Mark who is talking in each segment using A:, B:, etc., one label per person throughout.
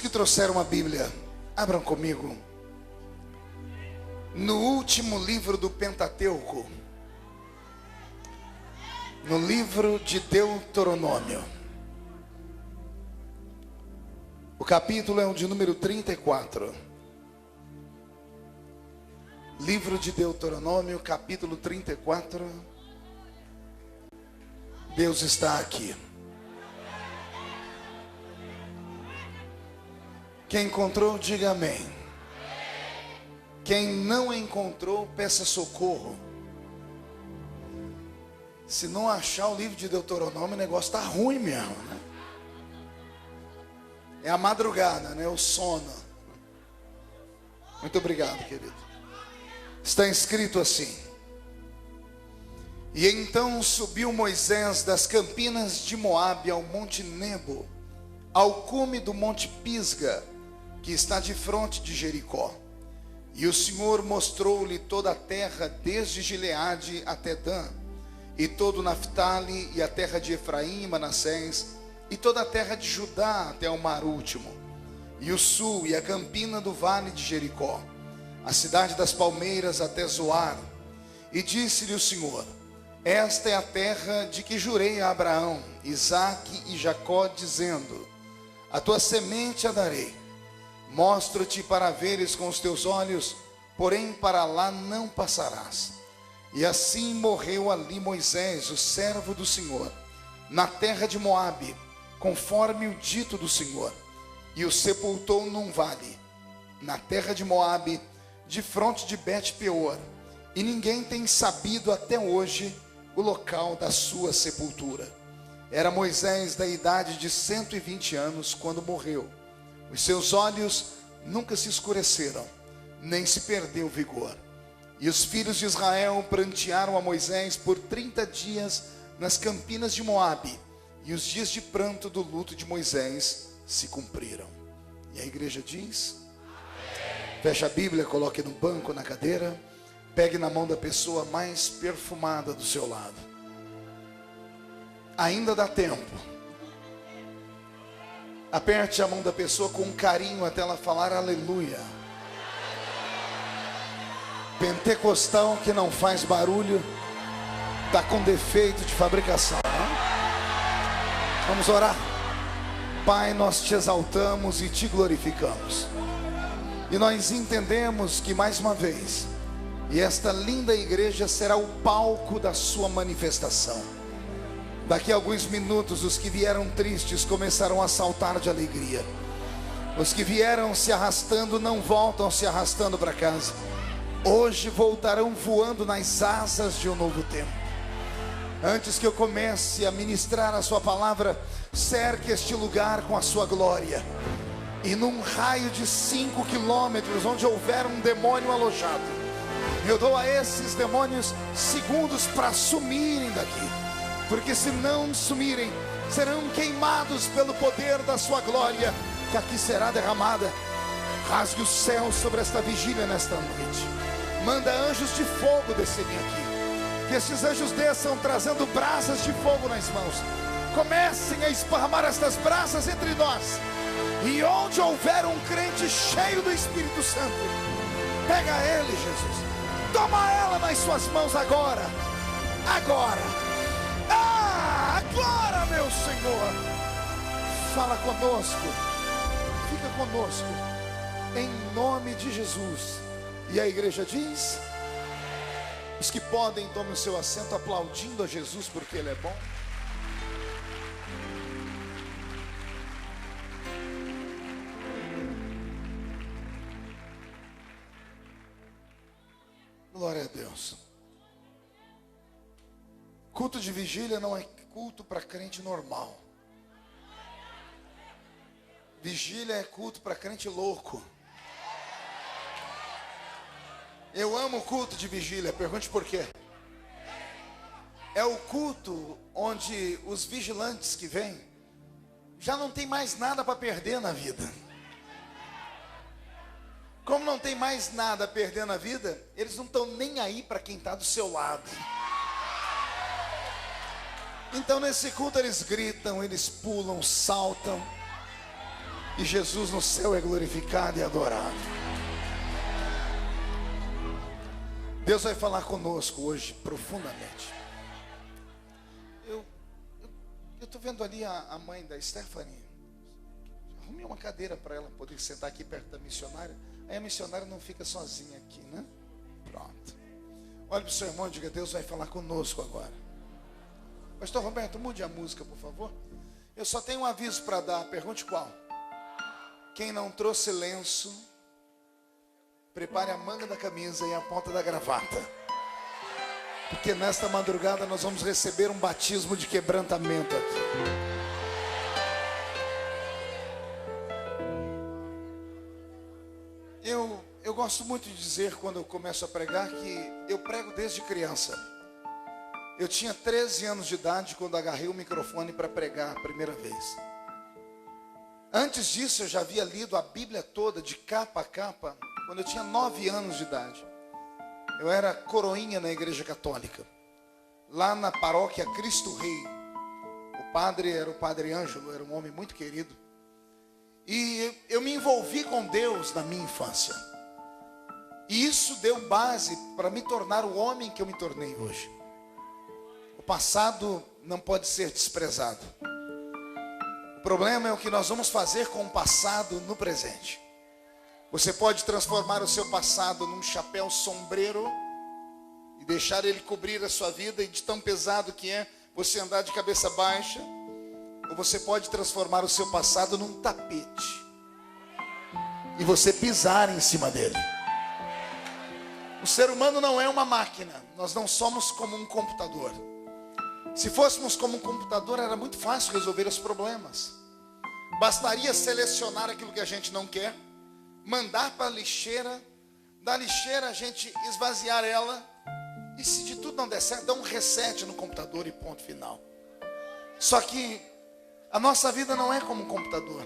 A: que trouxeram a Bíblia, abram comigo no último livro do Pentateuco, no livro de Deuteronômio. O capítulo é o de número 34. Livro de Deuteronômio, capítulo 34. Deus está aqui. Quem encontrou, diga amém. Quem não encontrou, peça socorro. Se não achar o livro de Deuteronômio, o negócio está ruim mesmo, né? É a madrugada, né? O sono. Muito obrigado, querido. Está escrito assim: E então subiu Moisés das campinas de Moabe ao monte Nebo, ao cume do monte Pisga, que está de frente de Jericó. E o Senhor mostrou-lhe toda a terra, desde Gileade até Dan, e todo o Naftali, e a terra de Efraim e Manassés, e toda a terra de Judá até o mar último, e o sul, e a campina do vale de Jericó, a cidade das palmeiras até Zoar. E disse-lhe o Senhor: Esta é a terra de que jurei a Abraão, Isaque e Jacó, dizendo: A tua semente a darei. Mostro-te para veres com os teus olhos, porém para lá não passarás. E assim morreu ali Moisés, o servo do Senhor, na terra de Moabe, conforme o dito do Senhor, e o sepultou num vale, na terra de Moabe, de fronte de Bet-peor, e ninguém tem sabido até hoje o local da sua sepultura. Era Moisés da idade de 120 anos quando morreu. Os seus olhos nunca se escureceram, nem se perdeu o vigor. E os filhos de Israel prantearam a Moisés por 30 dias nas campinas de Moabe, e os dias de pranto do luto de Moisés se cumpriram. E a igreja diz: Amém. Feche a Bíblia, coloque no banco, na cadeira, pegue na mão da pessoa mais perfumada do seu lado. Ainda dá tempo. Aperte a mão da pessoa com carinho até ela falar aleluia. Pentecostal que não faz barulho está com defeito de fabricação, né? Vamos orar. Pai, nós te exaltamos e te glorificamos, e nós entendemos que mais uma vez, e esta linda igreja será o palco da sua manifestação. Daqui a alguns minutos, os que vieram tristes começarão a saltar de alegria. Os que vieram se arrastando não voltam se arrastando para casa. Hoje voltarão voando nas asas de um novo tempo. Antes que eu comece a ministrar a sua palavra, cerque este lugar com a sua glória. E num raio de 5 quilômetros, onde houver um demônio alojado, eu dou a esses demônios segundos para sumirem daqui. Porque se não sumirem, serão queimados pelo poder da sua glória, que aqui será derramada. Rasgue o céu sobre esta vigília nesta noite. Manda anjos de fogo descerem aqui. Que esses anjos desçam trazendo brasas de fogo nas mãos. Comecem a esparramar estas brasas entre nós. E onde houver um crente cheio do Espírito Santo, pega ele, Jesus. Toma ela nas suas mãos agora. Agora. Agora, meu Senhor, fala conosco, fica conosco, em nome de Jesus. E a igreja diz: os que podem, tomem o seu assento aplaudindo a Jesus, porque Ele é bom. Glória a Deus. Culto de vigília não é culto para crente normal. Vigília é culto para crente louco. Eu amo o culto de vigília, pergunte por quê. É o culto onde os vigilantes que vêm já não tem mais nada para perder na vida. Como não tem mais nada a perder na vida, eles não estão nem aí para quem está do seu lado. Então nesse culto eles gritam, eles pulam, saltam. E Jesus no céu é glorificado e adorado. Deus vai falar conosco hoje profundamente. Eu estou vendo ali a mãe da Stephanie. Arrume uma cadeira para ela poder sentar aqui perto da missionária. Aí a missionária não fica sozinha aqui, né? Pronto. Olhe para o seu irmão e diga: Deus vai falar conosco agora. Pastor Roberto, mude a música, por favor. Eu só tenho um aviso para dar. Pergunte qual. Quem não trouxe lenço, prepare a manga da camisa e a ponta da gravata. Porque nesta madrugada nós vamos receber um batismo de quebrantamento aqui. Eu gosto muito de dizer, quando eu começo a pregar, que eu prego desde criança. Eu tinha 13 anos de idade quando agarrei o microfone para pregar a primeira vez. Antes disso, eu já havia lido a Bíblia toda, de capa a capa, quando eu tinha 9 anos de idade. Eu era coroinha na igreja católica, lá na paróquia Cristo Rei. O padre era o padre Ângelo, era um homem muito querido. E eu me envolvi com Deus na minha infância. E isso deu base para me tornar o homem que eu me tornei hoje. O passado não pode ser desprezado. O problema é o que nós vamos fazer com o passado no presente. Você pode transformar o seu passado num chapéu sombreiro e deixar ele cobrir a sua vida, e de tão pesado que é você andar de cabeça baixa. Ou você pode transformar o seu passado num tapete e você pisar em cima dele. O ser humano não é uma máquina. Nós não somos como um computador. Se fôssemos como um computador, era muito fácil resolver os problemas. Bastaria selecionar aquilo que a gente não quer, mandar para a lixeira, da lixeira a gente esvaziar ela, e se de tudo não der certo, dá um reset no computador e ponto final. Só que a nossa vida não é como um computador.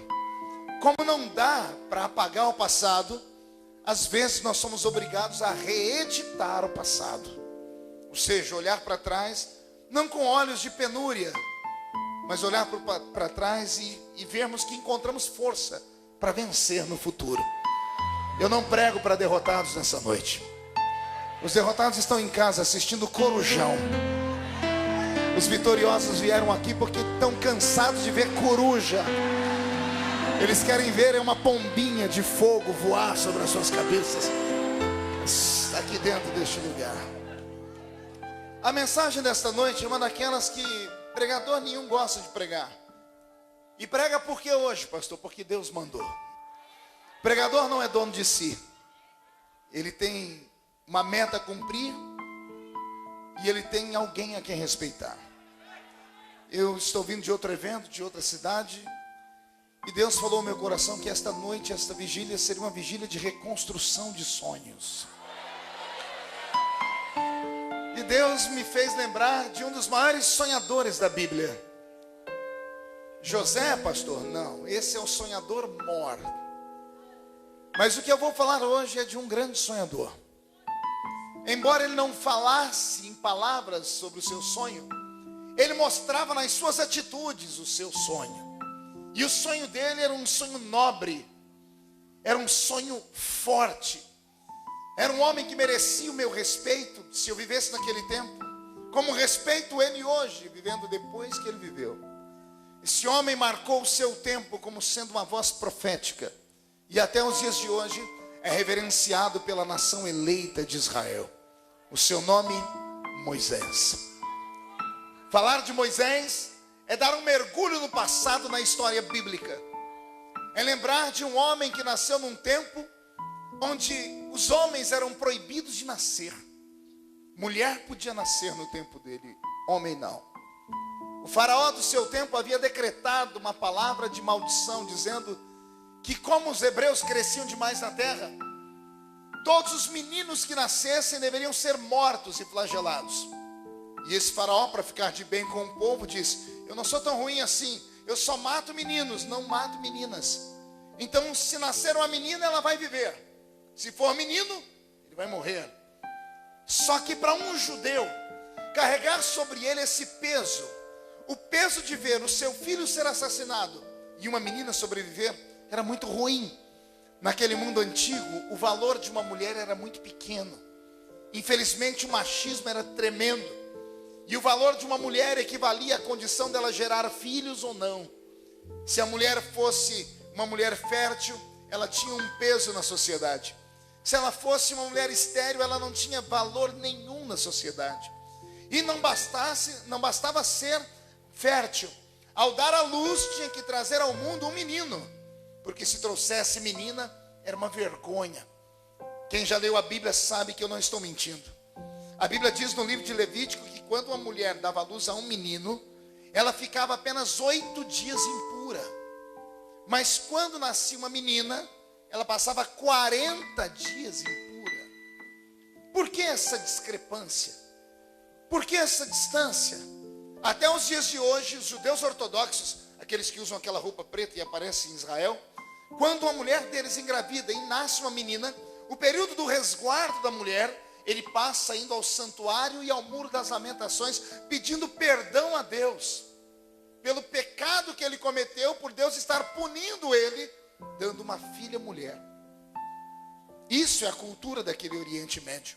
A: Como não dá para apagar o passado, às vezes nós somos obrigados a reeditar o passado. Ou seja, olhar para trás, não com olhos de penúria, mas olhar para trás e vermos que encontramos força para vencer no futuro. Eu não prego para derrotados nessa noite. Os derrotados estão em casa assistindo o Corujão. Os vitoriosos vieram aqui porque estão cansados de ver coruja. Eles querem ver uma pombinha de fogo voar sobre as suas cabeças. Aqui dentro deste lugar. A mensagem desta noite é uma daquelas que pregador nenhum gosta de pregar. E prega por que hoje, pastor? Porque Deus mandou. Pregador não é dono de si. Ele tem uma meta a cumprir e ele tem alguém a quem respeitar. Eu estou vindo de outro evento, de outra cidade, e Deus falou ao meu coração que esta noite, esta vigília seria uma vigília de reconstrução de sonhos. E Deus me fez lembrar de um dos maiores sonhadores da Bíblia. José, pastor? Não, esse é o sonhador mor. Mas o que eu vou falar hoje é de um grande sonhador. Embora ele não falasse em palavras sobre o seu sonho, ele mostrava nas suas atitudes o seu sonho. E o sonho dele era um sonho nobre, era um sonho forte. Era um homem que merecia o meu respeito, se eu vivesse naquele tempo, como respeito ele hoje, vivendo depois que ele viveu. Esse homem marcou o seu tempo como sendo uma voz profética, e até os dias de hoje é reverenciado pela nação eleita de Israel. O seu nome, Moisés. Falar de Moisés é dar um mergulho no passado na história bíblica. É lembrar de um homem que nasceu num tempo onde os homens eram proibidos de nascer. Mulher podia nascer no tempo dele, homem não. O faraó do seu tempo havia decretado uma palavra de maldição, dizendo que como os hebreus cresciam demais na terra, todos os meninos que nascessem deveriam ser mortos e flagelados. E esse faraó, para ficar de bem com o povo, disse: eu não sou tão ruim assim, eu só mato meninos, não mato meninas. Então, se nascer uma menina, ela vai viver. Se for menino, ele vai morrer. Só que para um judeu carregar sobre ele esse peso, o peso de ver o seu filho ser assassinado e uma menina sobreviver, era muito ruim. Naquele mundo antigo, o valor de uma mulher era muito pequeno. Infelizmente, o machismo era tremendo. E o valor de uma mulher equivalia à condição dela gerar filhos ou não. Se a mulher fosse uma mulher fértil, ela tinha um peso na sociedade. Se ela fosse uma mulher estéril, ela não tinha valor nenhum na sociedade. E não bastava ser fértil. Ao dar à luz, tinha que trazer ao mundo um menino. Porque se trouxesse menina, era uma vergonha. Quem já leu a Bíblia sabe que eu não estou mentindo. A Bíblia diz no livro de Levítico que quando uma mulher dava à luz a um menino, ela ficava apenas 8 dias impura. Mas quando nascia uma menina, ela passava 40 dias impura. Por que essa discrepância? Por que essa distância? Até os dias de hoje, os judeus ortodoxos, aqueles que usam aquela roupa preta e aparecem em Israel, quando uma mulher deles engravida e nasce uma menina, o período do resguardo da mulher, ele passa indo ao santuário e ao muro das lamentações, pedindo perdão a Deus, pelo pecado que ele cometeu, por Deus estar punindo ele, dando uma filha mulher. Isso é a cultura daquele Oriente Médio.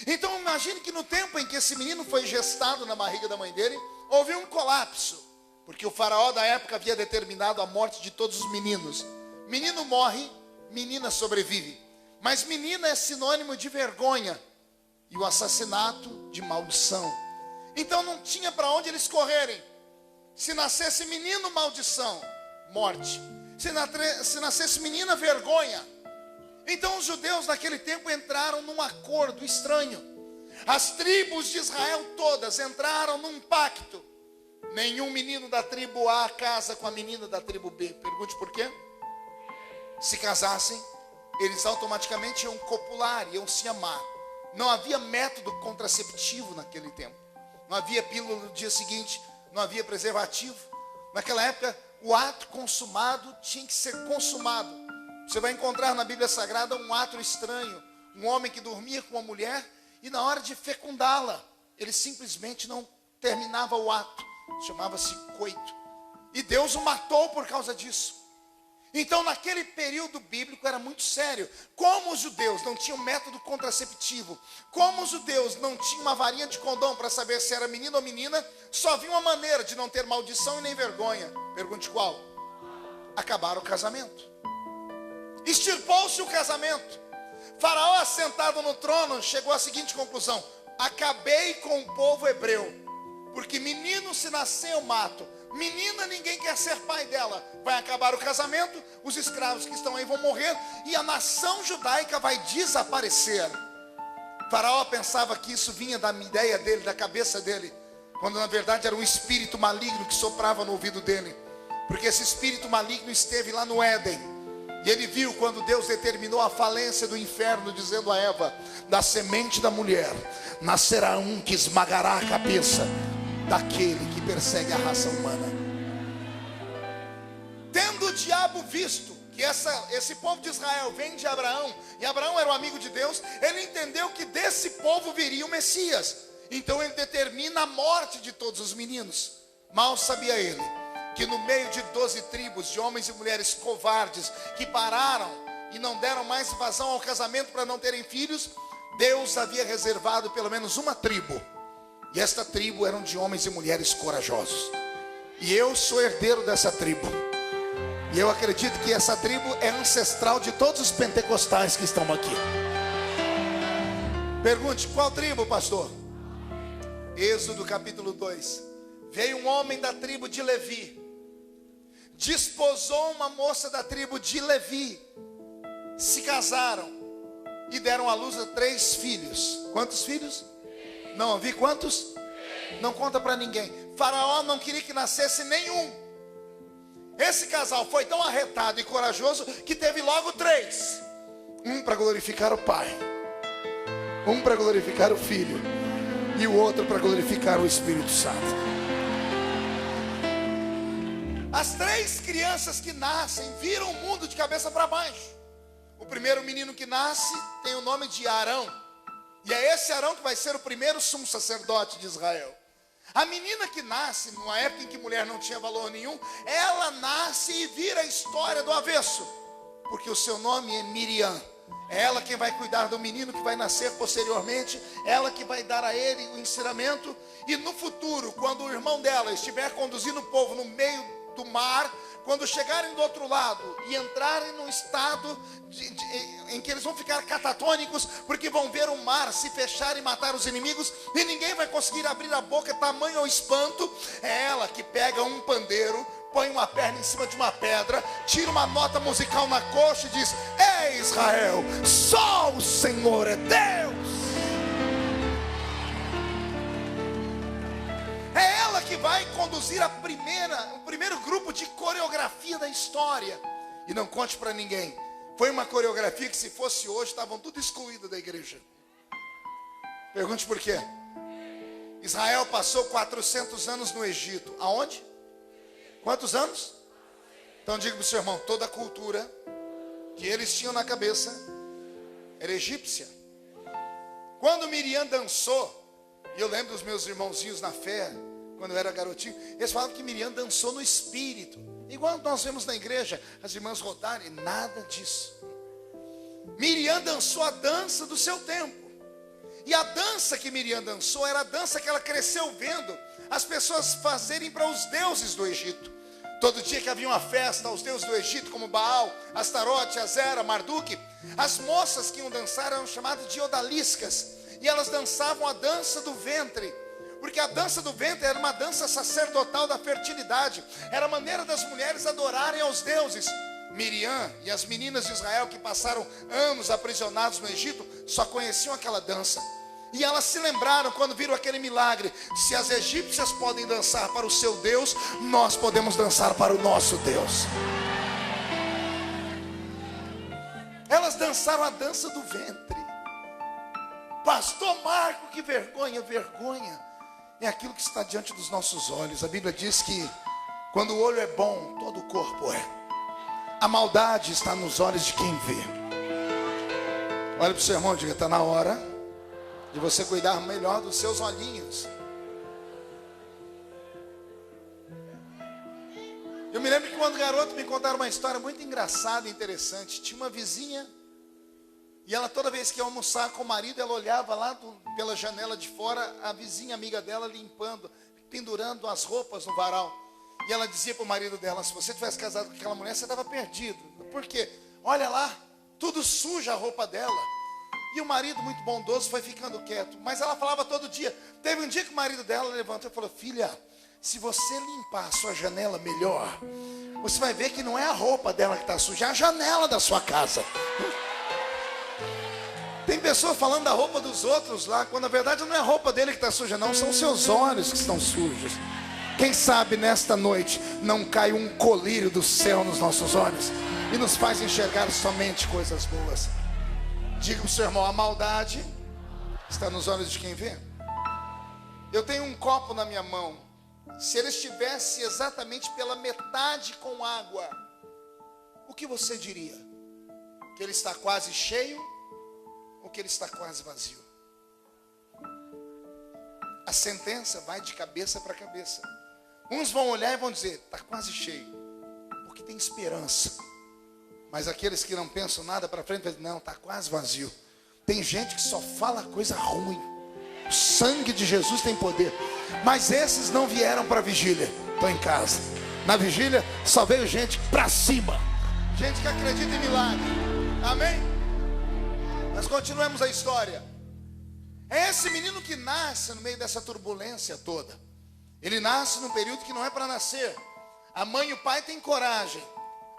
A: Então imagine que no tempo em que esse menino foi gestado na barriga da mãe dele, houve um colapso, porque o faraó da época havia determinado a morte de todos os meninos. Menino morre, menina sobrevive. Mas menina é sinônimo de vergonha, e o assassinato de maldição. Então não tinha para onde eles correrem. Se nascesse menino, maldição, morte. Se nascesse menina, vergonha. Então os judeus naquele tempo entraram num acordo estranho. As tribos de Israel todas entraram num pacto. Nenhum menino da tribo A casa com a menina da tribo B. Pergunte por quê? Se casassem, eles automaticamente iam copular, iam se amar. Não havia método contraceptivo naquele tempo. Não havia pílula no dia seguinte, não havia preservativo. Naquela época, o ato consumado tinha que ser consumado. Você vai encontrar na Bíblia Sagrada um ato estranho. Um homem que dormia com uma mulher e na hora de fecundá-la, ele simplesmente não terminava o ato. Chamava-se coito. E Deus o matou por causa disso. Então naquele período bíblico era muito sério. Como os judeus não tinham método contraceptivo, como os judeus não tinham uma varinha de condom para saber se era menino ou menina, só havia uma maneira de não ter maldição e nem vergonha. Pergunte qual? Acabar o casamento. Extirpou-se o casamento. Faraó, assentado no trono, chegou à seguinte conclusão: acabei com o povo hebreu, porque menino se nascer eu mato, menina ninguém quer ser pai dela. Vai acabar o casamento, os escravos que estão aí vão morrer e a nação judaica vai desaparecer. Faraó pensava que isso vinha da ideia dele, da cabeça dele, quando na verdade era um espírito maligno que soprava no ouvido dele. Porque esse espírito maligno esteve lá no Éden. E ele viu quando Deus determinou a falência do inferno, dizendo a Eva: da semente da mulher nascerá um que esmagará a cabeça daquele que persegue a raça humana. Tendo o diabo visto que esse povo de Israel vem de Abraão, e Abraão era o amigo de Deus, ele entendeu que desse povo viria o Messias. Então ele determina a morte de todos os meninos. Mal sabia ele que no meio de 12 tribos de homens e mulheres covardes que pararam e não deram mais vazão ao casamento para não terem filhos, Deus havia reservado pelo menos uma tribo. E esta tribo eram de homens e mulheres corajosos. E eu sou herdeiro dessa tribo. E eu acredito que essa tribo é ancestral de todos os pentecostais que estão aqui. Pergunte, qual tribo, pastor? Êxodo capítulo 2. Veio um homem da tribo de Levi, desposou uma moça da tribo de Levi, se casaram e deram à luz a 3 filhos. Quantos filhos? Não ouvi quantos? Não conta para ninguém. Faraó não queria que nascesse nenhum. Esse casal foi tão arretado e corajoso que teve logo 3. Um para glorificar o pai, um para glorificar o filho, e o outro para glorificar o Espírito Santo. As 3 crianças que nascem viram o mundo de cabeça para baixo. O primeiro menino que nasce tem o nome de Arão. E é esse Arão que vai ser o primeiro sumo sacerdote de Israel. A menina que nasce, numa época em que mulher não tinha valor nenhum, ela nasce e vira a história do avesso, porque o seu nome é Miriam. É ela quem vai cuidar do menino que vai nascer posteriormente, ela que vai dar a ele o ensinamento. E no futuro, quando o irmão dela estiver conduzindo o povo no meio do mar, quando chegarem do outro lado e entrarem num estado em que eles vão ficar catatônicos, porque vão ver o mar se fechar e matar os inimigos, e ninguém vai conseguir abrir a boca, tamanho o espanto, é ela que pega um pandeiro, põe uma perna em cima de uma pedra, tira uma nota musical na coxa e diz: Ei Israel, só o Senhor é Deus. É ela que vai conduzir o primeiro grupo de coreografia da história. E não conte para ninguém, foi uma coreografia que, se fosse hoje, estavam tudo excluídos da igreja. Pergunte por quê. Israel passou 400 anos no Egito. Aonde? Quantos anos? Então diga para o seu irmão, toda a cultura que eles tinham na cabeça era egípcia. Quando Miriam dançou, e eu lembro dos meus irmãozinhos na fé, quando eu era garotinho, eles falavam que Miriam dançou no espírito, igual nós vemos na igreja, as irmãs rodarem, nada disso. Miriam dançou a dança do seu tempo. E a dança que Miriam dançou era a dança que ela cresceu vendo as pessoas fazerem para os deuses do Egito. Todo dia que havia uma festa aos deuses do Egito, como Baal, Astarote, Azera, Marduk, as moças que iam dançar eram chamadas de odaliscas, e elas dançavam a dança do ventre, porque a dança do ventre era uma dança sacerdotal da fertilidade, era a maneira das mulheres adorarem aos deuses. Miriam e as meninas de Israel que passaram anos aprisionados no Egito só conheciam aquela dança. E elas se lembraram quando viram aquele milagre: se as egípcias podem dançar para o seu Deus, nós podemos dançar para o nosso Deus. Elas dançaram a dança do ventre. Pastor Marco, que vergonha. Vergonha é aquilo que está diante dos nossos olhos. A Bíblia diz que quando o olho é bom, todo o corpo é. A maldade está nos olhos de quem vê. Olha para o seu irmão e diga: está na hora de você cuidar melhor dos seus olhinhos. Eu me lembro que quando garoto me contaram uma história muito engraçada e interessante. Tinha uma vizinha, e ela, toda vez que ia almoçar com o marido, ela olhava lá pela janela de fora, a vizinha amiga dela limpando, pendurando as roupas no varal. E ela dizia para o marido dela: se você tivesse casado com aquela mulher, você estava perdido. Por quê? Olha lá, tudo suja a roupa dela. E o marido, muito bondoso, foi ficando quieto. Mas ela falava todo dia. Teve um dia que o marido dela levantou e falou: filha, se você limpar a sua janela melhor, você vai ver que não é a roupa dela que está suja, é a janela da sua casa. Tem pessoa falando da roupa dos outros lá, quando na verdade não é a roupa dele que está suja, não, são seus olhos que estão sujos. Quem sabe nesta noite não cai um colírio do céu nos nossos olhos e nos faz enxergar somente coisas boas. Diga para o seu irmão: a maldade está nos olhos de quem vê. Eu tenho um copo na minha mão. Se ele estivesse exatamente pela metade com água, o que você diria? Que ele está quase cheio ou que ele está quase vazio? A sentença vai de cabeça para cabeça. Uns vão olhar e vão dizer: está quase cheio, porque tem esperança. Mas aqueles que não pensam nada para frente, dizem: não, está quase vazio. Tem gente que só fala coisa ruim. O sangue de Jesus tem poder. Mas esses não vieram para a vigília, estão em casa. Na vigília só veio gente para cima, gente que acredita em milagre. Amém? Nós continuamos a história. É esse menino que nasce no meio dessa turbulência toda. Ele nasce num período que não é para nascer. A mãe e o pai têm coragem.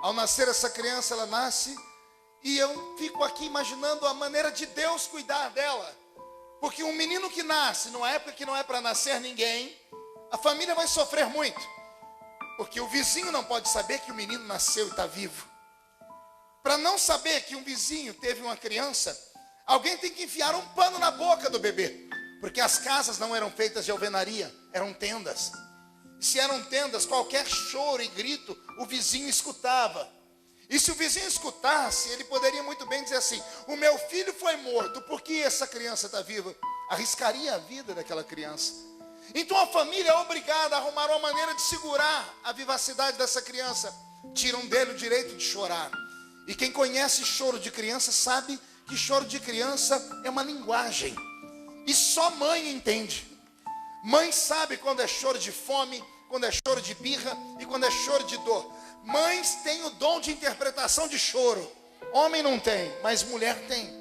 A: Ao nascer essa criança, ela nasce, e eu fico aqui imaginando a maneira de Deus cuidar dela. Porque um menino que nasce numa época que não é para nascer ninguém, a família vai sofrer muito. Porque o vizinho não pode saber que o menino nasceu e está vivo. Para não saber que um vizinho teve uma criança, alguém tem que enfiar um pano na boca do bebê. Porque as casas não eram feitas de alvenaria, eram tendas. E se eram tendas, qualquer choro e grito, o vizinho escutava. E se o vizinho escutasse, ele poderia muito bem dizer assim: o meu filho foi morto, por que essa criança está viva? Arriscaria a vida daquela criança. Então a família é obrigada a arrumar uma maneira de segurar a vivacidade dessa criança. Tiram dele o direito de chorar. E quem conhece choro de criança sabe que choro de criança é uma linguagem. E só mãe entende. Mãe sabe quando é choro de fome, quando é choro de birra e quando é choro de dor. Mães têm o dom de interpretação de choro. Homem não tem, mas mulher tem.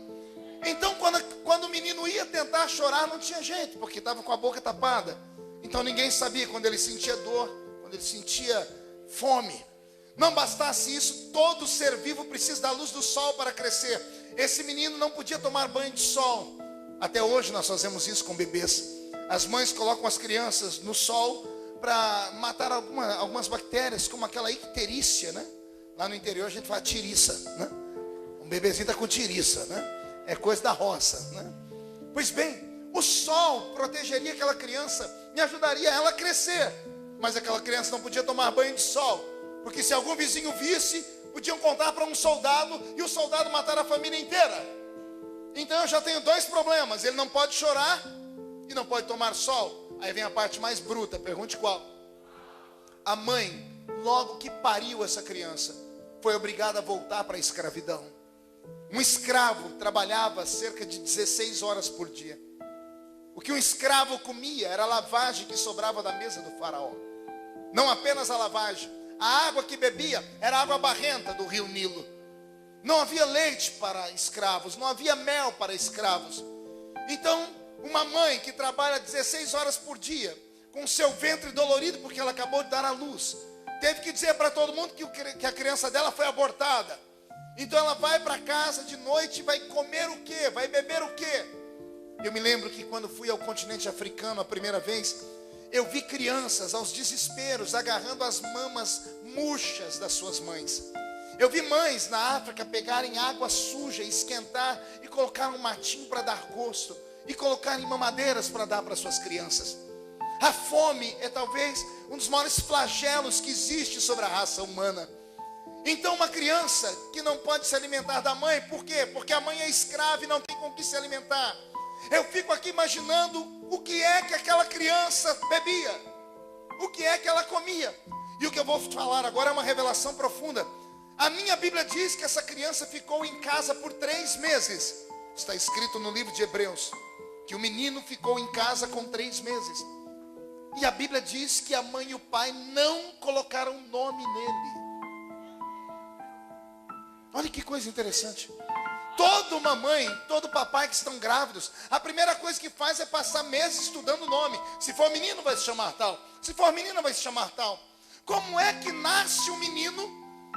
A: Então quando o menino ia tentar chorar, não tinha jeito, porque estava com a boca tapada. Então ninguém sabia quando ele sentia dor, quando ele sentia fome. Não bastasse isso, todo ser vivo precisa da luz do sol para crescer. Esse menino não podia tomar banho de sol. Até hoje nós fazemos isso com bebês. As mães colocam as crianças no sol para matar algumas bactérias, como aquela icterícia, né? Lá no interior a gente fala tiriça, né? Um bebezinho está com tiriça, né? É coisa da roça, né? Pois bem, o sol protegeria aquela criança e ajudaria ela a crescer. Mas aquela criança não podia tomar banho de sol, porque se algum vizinho visse, podiam contar para um soldado e o soldado matar a família inteira. Então eu já tenho dois problemas: ele não pode chorar e não pode tomar sol. Aí vem a parte mais bruta, pergunte qual. A mãe, logo que pariu essa criança, foi obrigada a voltar para a escravidão. Um escravo trabalhava cerca de 16 horas por dia. O que um escravo comia era a lavagem que sobrava da mesa do faraó. Não apenas a lavagem, a água que bebia era água barrenta do rio Nilo. Não havia leite para escravos, não havia mel para escravos. Então, uma mãe que trabalha 16 horas por dia, com seu ventre dolorido porque ela acabou de dar à luz, teve que dizer para todo mundo que a criança dela foi abortada. Então ela vai para casa de noite e vai comer o quê? Vai beber o quê? Eu me lembro que quando fui ao continente africano a primeira vez, eu vi crianças aos desesperos agarrando as mamas murchas das suas mães. Eu vi mães na África pegarem água suja, esquentar e colocar um matinho para dar gosto, e colocarem mamadeiras para dar para suas crianças. A fome é talvez um dos maiores flagelos que existe sobre a raça humana. Então uma criança que não pode se alimentar da mãe, por quê? Porque a mãe é escrava e não tem com que se alimentar. Eu fico aqui imaginando o que é que aquela criança bebia, o que é que ela comia. E o que eu vou falar agora é uma revelação profunda. A minha Bíblia diz que essa criança ficou em casa por 3 meses. Está escrito no livro de Hebreus que o menino ficou em casa com 3 meses. E a Bíblia diz que a mãe e o pai não colocaram nome nele. Olha que coisa interessante. Toda mamãe, todo papai que estão grávidos, a primeira coisa que faz é passar meses estudando o nome. Se for menino vai se chamar tal, se for menina vai se chamar tal. Como é que nasce um menino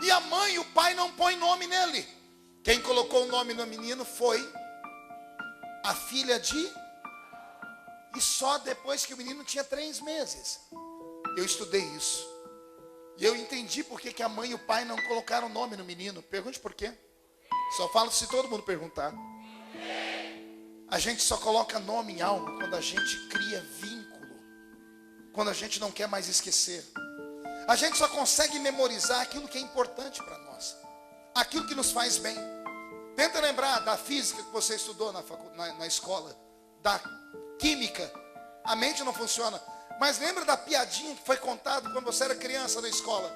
A: e a mãe e o pai não põem nome nele? Quem colocou o nome no menino foi a filha de... E só depois que o menino tinha 3 meses. Eu estudei isso. E eu entendi por que a mãe e o pai não colocaram nome no menino. Pergunte por quê. Só falo se todo mundo perguntar. A gente só coloca nome em algo quando a gente cria vínculo. Quando a gente não quer mais esquecer. A gente só consegue memorizar aquilo que é importante para nós. Aquilo que nos faz bem. Tenta lembrar da física que você estudou na escola. Da química. A mente não funciona. Mas lembra da piadinha que foi contada quando você era criança na escola?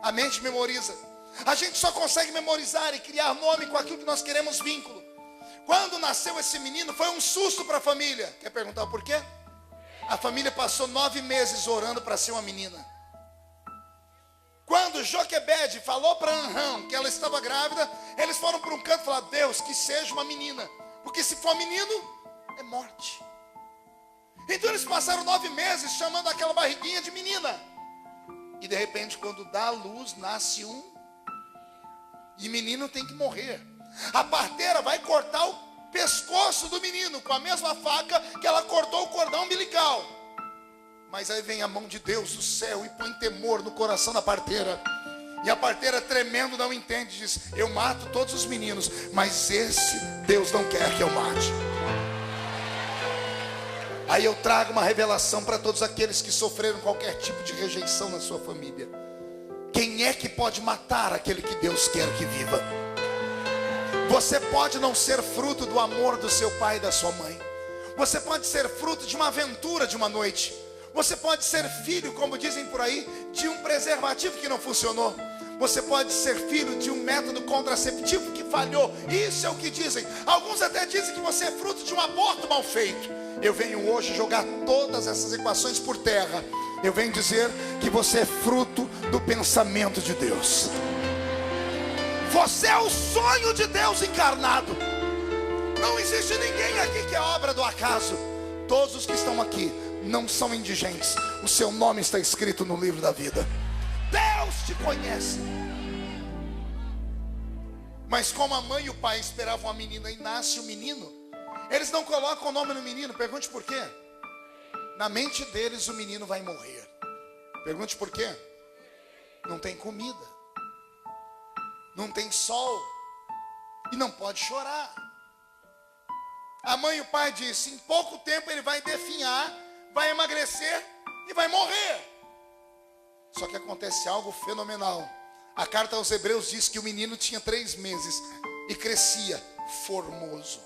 A: A mente memoriza. A gente só consegue memorizar e criar nome com aquilo que nós queremos vínculo. Quando nasceu esse menino, foi um susto para a família. Quer perguntar por quê? A família passou 9 meses orando para ser uma menina. Quando Joquebede falou para Anrão que ela estava grávida, eles foram para um canto e falaram: Deus, que seja uma menina. Porque se for menino, é morte. Então eles passaram 9 meses chamando aquela barriguinha de menina. E de repente, quando dá a luz, nasce um. E menino tem que morrer. A parteira vai cortar o pescoço do menino com a mesma faca que ela cortou o cordão umbilical. Mas aí vem a mão de Deus do céu e põe temor no coração da parteira. E a parteira, tremendo, não entende, diz: eu mato todos os meninos, mas esse Deus não quer que eu mate. Aí eu trago uma revelação para todos aqueles que sofreram qualquer tipo de rejeição na sua família. Quem é que pode matar aquele que Deus quer que viva? Você pode não ser fruto do amor do seu pai e da sua mãe. Você pode ser fruto de uma aventura de uma noite. Você pode ser filho, como dizem por aí, de um preservativo que não funcionou. Você pode ser filho de um método contraceptivo que falhou. Isso é o que dizem. Alguns até dizem que você é fruto de um aborto mal feito. Eu venho hoje jogar todas essas equações por terra. Eu venho dizer que você é fruto do pensamento de Deus. Você é o sonho de Deus encarnado. Não existe ninguém aqui que é obra do acaso. Todos os que estão aqui não são indigentes. O seu nome está escrito no livro da vida. Deus te conhece. Mas como a mãe e o pai esperavam a menina e nasce o menino, eles não colocam o nome no menino. Pergunte por quê. Na mente deles o menino vai morrer. Pergunte por quê. Não tem comida, não tem sol e não pode chorar. A mãe e o pai dizem: em pouco tempo ele vai definhar, vai emagrecer e vai morrer. Só que acontece algo fenomenal. A carta aos Hebreus diz que o menino tinha 3 meses e crescia formoso.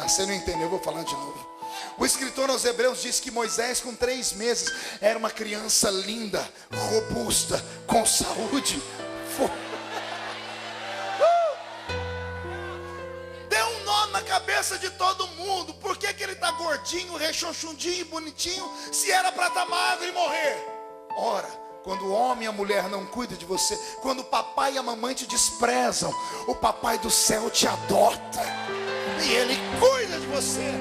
A: Você não entendeu, eu vou falar de novo. O escritor aos Hebreus diz que Moisés com 3 meses era uma criança linda, robusta, com saúde. Deu um nó na cabeça de todo mundo. Por que ele está gordinho, rechonchudinho e bonitinho, se era para estar magro e morrer? Ora, quando o homem e a mulher não cuidam de você, quando o papai e a mamãe te desprezam, o papai do céu te adota e ele cuida de você.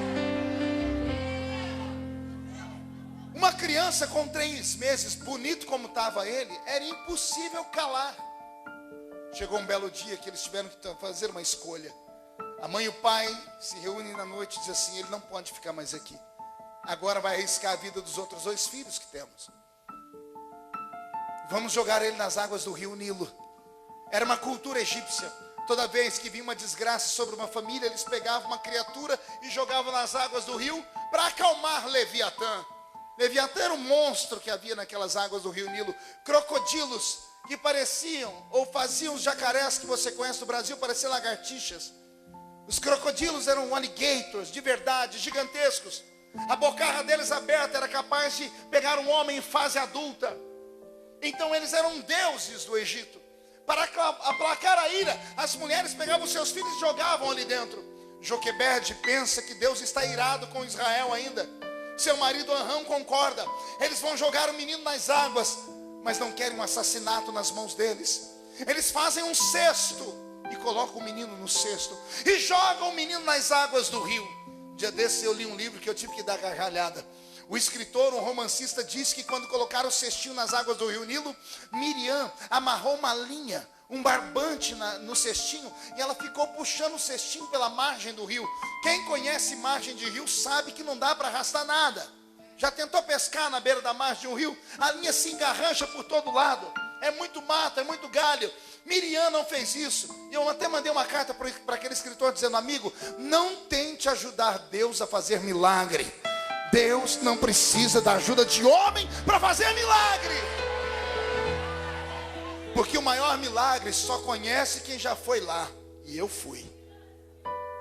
A: Uma criança com 3 meses, bonito como estava ele, era impossível calar. Chegou um belo dia que eles tiveram que fazer uma escolha. A mãe e o pai se reúnem na noite e dizem assim: ele não pode ficar mais aqui. Agora vai arriscar a vida dos outros 2 filhos que temos. Vamos jogar ele nas águas do rio Nilo. Era uma cultura egípcia. Toda vez que vinha uma desgraça sobre uma família, eles pegavam uma criatura e jogavam nas águas do rio para acalmar Leviatã. Leviatã era um monstro que havia naquelas águas do rio Nilo. Crocodilos que pareciam, ou faziam os jacarés que você conhece no Brasil, pareciam lagartixas. Os crocodilos eram alligators de verdade, gigantescos. A bocarra deles aberta era capaz de pegar um homem em fase adulta. Então eles eram deuses do Egito. Para aplacar a ira, as mulheres pegavam seus filhos e jogavam ali dentro. Joquebede pensa que Deus está irado com Israel ainda. Seu marido Anrão concorda. Eles vão jogar o menino nas águas, mas não querem um assassinato nas mãos deles. Eles fazem um cesto e colocam o menino no cesto e jogam o menino nas águas do rio. Dia desses eu li um livro que eu tive que dar gargalhada. O escritor, um romancista, disse que quando colocaram o cestinho nas águas do rio Nilo, Miriam amarrou uma linha, um barbante no cestinho, e ela ficou puxando o cestinho pela margem do rio. Quem conhece margem de rio sabe que não dá para arrastar nada. Já tentou pescar na beira da margem de um rio? A linha se engarrancha por todo lado. É muito mato, é muito galho. Miriam não fez isso. E eu até mandei uma carta para aquele escritor dizendo: amigo, não tente ajudar Deus a fazer milagre. Deus não precisa da ajuda de homem para fazer milagre. Porque o maior milagre só conhece quem já foi lá. E eu fui.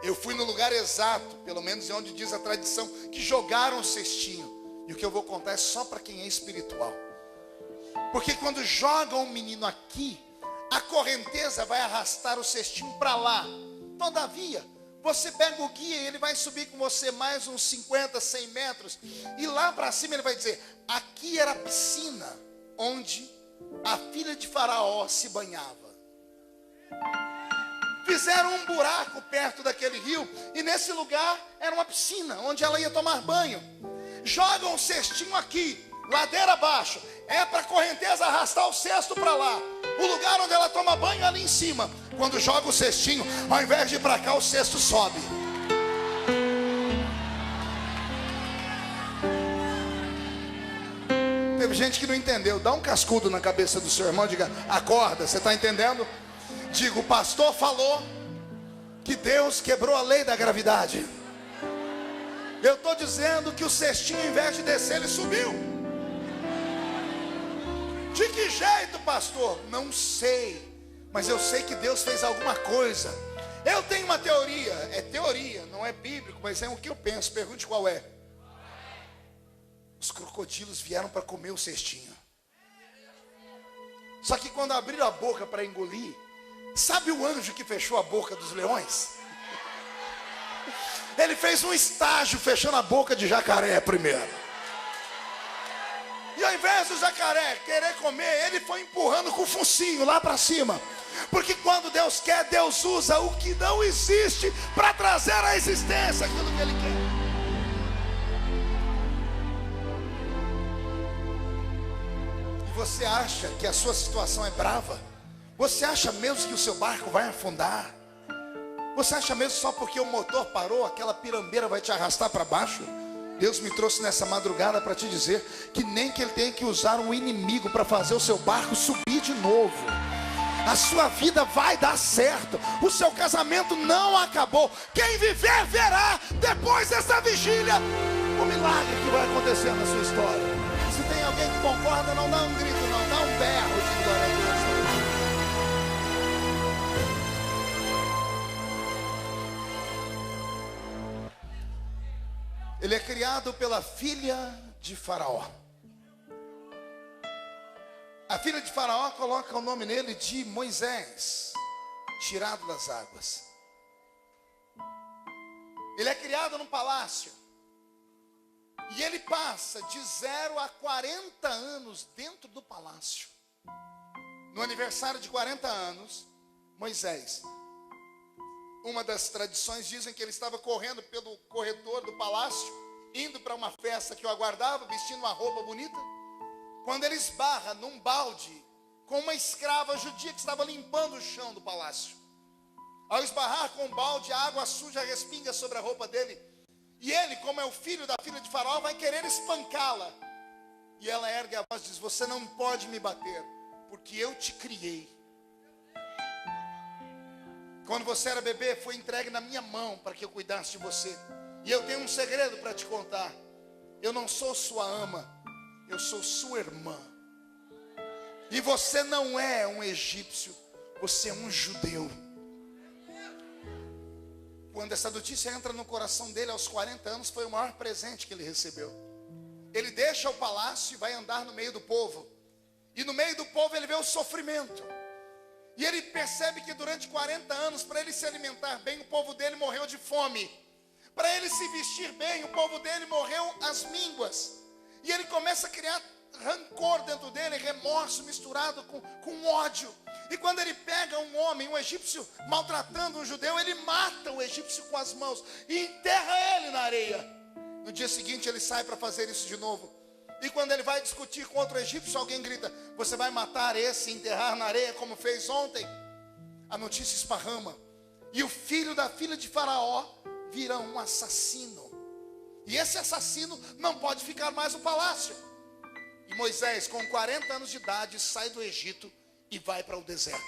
A: Eu fui no lugar exato, pelo menos é onde diz a tradição, que jogaram o cestinho. E o que eu vou contar é só para quem é espiritual. Porque quando jogam o menino aqui, a correnteza vai arrastar o cestinho para lá. Todavia, você pega o guia e ele vai subir com você mais uns 50, 100 metros. E lá para cima ele vai dizer: aqui era a piscina onde a filha de Faraó se banhava. Fizeram um buraco perto daquele rio, e nesse lugar era uma piscina onde ela ia tomar banho. Jogam o cestinho aqui, ladeira abaixo. É para a correnteza arrastar o cesto para lá. O lugar onde ela toma banho é ali em cima. Quando joga o cestinho, ao invés de ir para cá, o cesto sobe. Teve gente que não entendeu. Dá um cascudo na cabeça do seu irmão e diga: acorda, você está entendendo? Diga: o pastor falou que Deus quebrou a lei da gravidade. Eu estou dizendo que o cestinho, ao invés de descer, ele subiu. De que jeito, pastor? Não sei, mas eu sei que Deus fez alguma coisa. Eu tenho uma teoria. É teoria, não é bíblico, mas é o que eu penso. Pergunte qual é. os crocodilos vieram para comer o cestinho. Só que quando abriram a boca para engolir, sabe o anjo que fechou a boca dos leões? Ele fez um estágio fechando a boca de jacaré primeiro. E ao invés do jacaré querer comer, ele foi empurrando com o focinho lá para cima. Porque quando Deus quer, Deus usa o que não existe para trazer à existência aquilo que Ele quer. E você acha que a sua situação é brava? Você acha mesmo que o seu barco vai afundar? Você acha mesmo só porque o motor parou, aquela pirambeira vai te arrastar para baixo? Deus me trouxe nessa madrugada para te dizer que nem que Ele tenha que usar um inimigo para fazer o seu barco subir de novo. A sua vida vai dar certo. O seu casamento não acabou. Quem viver verá depois dessa vigília o milagre que vai acontecer na sua história. Se tem alguém que concorda, não dá um grito, não dá um berro de glória a Deus. Ele é criado pela filha de Faraó. A filha de Faraó coloca o nome nele de Moisés, tirado das águas. Ele é criado num palácio. E ele passa de 0 a 40 anos dentro do palácio. No aniversário de 40 anos, Moisés, uma das tradições dizem que ele estava correndo pelo corredor do palácio, indo para uma festa que o aguardava, vestindo uma roupa bonita. Quando ele esbarra num balde com uma escrava judia que estava limpando o chão do palácio. Ao esbarrar com o balde, a água suja respinga sobre a roupa dele. E ele, como é o filho da filha de Faraó, vai querer espancá-la. E ela ergue a voz e diz: você não pode me bater, porque eu te criei. Quando você era bebê, foi entregue na minha mão para que eu cuidasse de você. E eu tenho um segredo para te contar. Eu não sou sua ama, eu sou sua irmã. E você não é um egípcio, você é um judeu. Quando essa notícia entra no coração dele aos 40 anos, foi o maior presente que ele recebeu. Ele deixa o palácio e vai andar no meio do povo. E no meio do povo ele vê o sofrimento. E ele percebe que durante 40 anos, para ele se alimentar bem, o povo dele morreu de fome. Para ele se vestir bem, o povo dele morreu às mínguas. E ele começa a criar rancor dentro dele, remorso misturado com ódio. E quando ele pega um homem, um egípcio, maltratando um judeu, ele mata o egípcio com as mãos e enterra ele na areia. No dia seguinte ele sai para fazer isso de novo. E quando ele vai discutir com outro egípcio, alguém grita: você vai matar esse e enterrar na areia como fez ontem? A notícia esparrama. E o filho da filha de Faraó vira um assassino. E esse assassino não pode ficar mais no palácio. E Moisés, com 40 anos de idade, sai do Egito e vai para o deserto.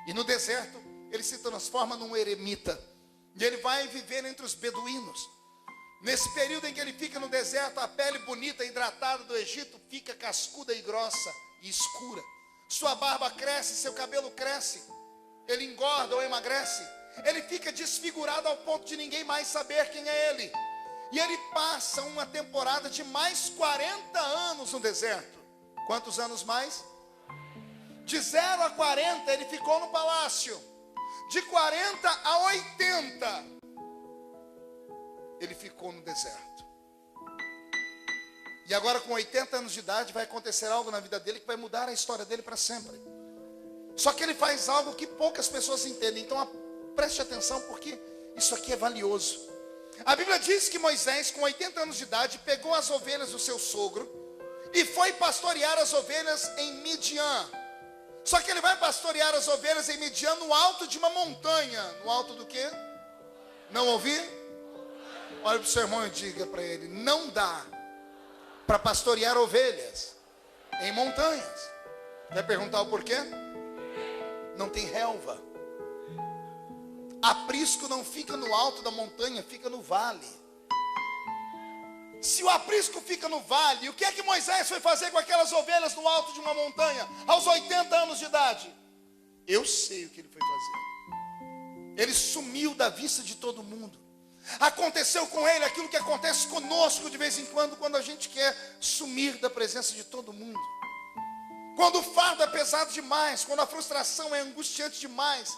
A: E no deserto, ele se transforma num eremita. E ele vai viver entre os beduínos. Nesse período em que ele fica no deserto, a pele bonita e hidratada do Egito fica cascuda e grossa e escura. Sua barba cresce, seu cabelo cresce. Ele engorda ou emagrece. Ele fica desfigurado ao ponto de ninguém mais saber quem é ele. E ele passa uma temporada de mais 40 anos no deserto. Quantos anos mais? De 0 a 40 ele ficou no palácio. De 40 a 80 ele ficou no deserto. E agora com 80 anos de idade vai acontecer algo na vida dele que vai mudar a história dele para sempre. Só que ele faz algo que poucas pessoas entendem. Então preste atenção, porque isso aqui é valioso. A Bíblia diz que Moisés, com 80 anos de idade, pegou as ovelhas do seu sogro e foi pastorear as ovelhas em Midian. Só que ele vai pastorear as ovelhas em Midian no alto de uma montanha. No alto do quê? Não ouvi? Olha para o seu irmão e diga para ele: não dá para pastorear ovelhas em montanhas. Quer perguntar o porquê? Não tem relva. Aprisco não fica no alto da montanha, fica no vale. Se o aprisco fica no vale, o que é que Moisés foi fazer com aquelas ovelhas no alto de uma montanha, aos 80 anos de idade? Eu sei o que ele foi fazer. Ele sumiu da vista de todo mundo. Aconteceu com ele aquilo que acontece conosco de vez em quando a gente quer sumir da presença de todo mundo. Quando o fardo é pesado demais, quando a frustração é angustiante demais,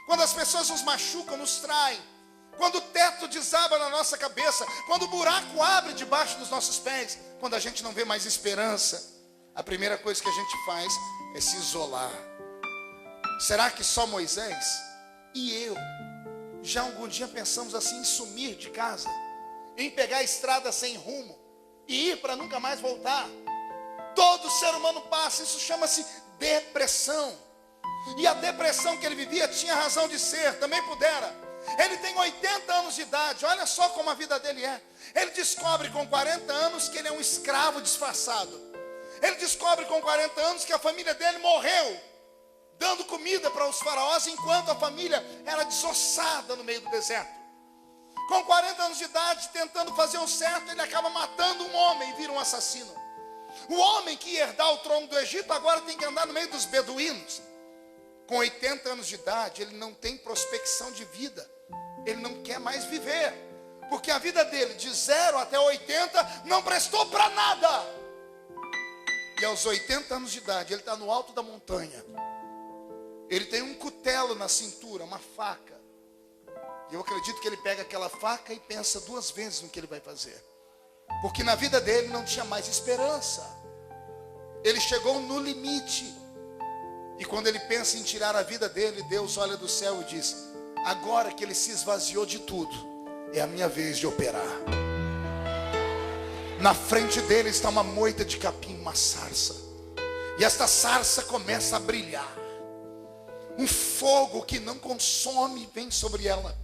A: quando as pessoas nos machucam, nos traem, quando o teto desaba na nossa cabeça, quando o buraco abre debaixo dos nossos pés, quando a gente não vê mais esperança, a primeira coisa que a gente faz é se isolar. Será que só Moisés e eu já algum dia pensamos assim em sumir de casa, em pegar a estrada sem rumo e ir para nunca mais voltar? Todo ser humano passa, isso chama-se depressão. E a depressão que ele vivia tinha razão de ser, também pudera. Ele tem 80 anos de idade, olha só como a vida dele é. Ele descobre com 40 anos que ele é um escravo disfarçado. Ele descobre com 40 anos que a família dele morreu, dando comida para os faraós, enquanto a família era desossada no meio do deserto. Com 40 anos de idade, tentando fazer o certo, ele acaba matando um homem e vira um assassino. O homem que ia herdar o trono do Egito agora tem que andar no meio dos beduínos. Com 80 anos de idade, ele não tem prospecção de vida. Ele não quer mais viver, porque a vida dele de 0 até 80 não prestou para nada. E aos 80 anos de idade, ele está no alto da montanha. Ele tem um cutelo na cintura, uma faca. E eu acredito que ele pega aquela faca e pensa 2 vezes no que ele vai fazer. Porque na vida dele não tinha mais esperança. Ele chegou no limite. E quando ele pensa em tirar a vida dele, Deus olha do céu e diz: agora que ele se esvaziou de tudo, é a minha vez de operar. Na frente dele está uma moita de capim, uma sarça. E esta sarça começa a brilhar. Um fogo que não consome vem sobre ela.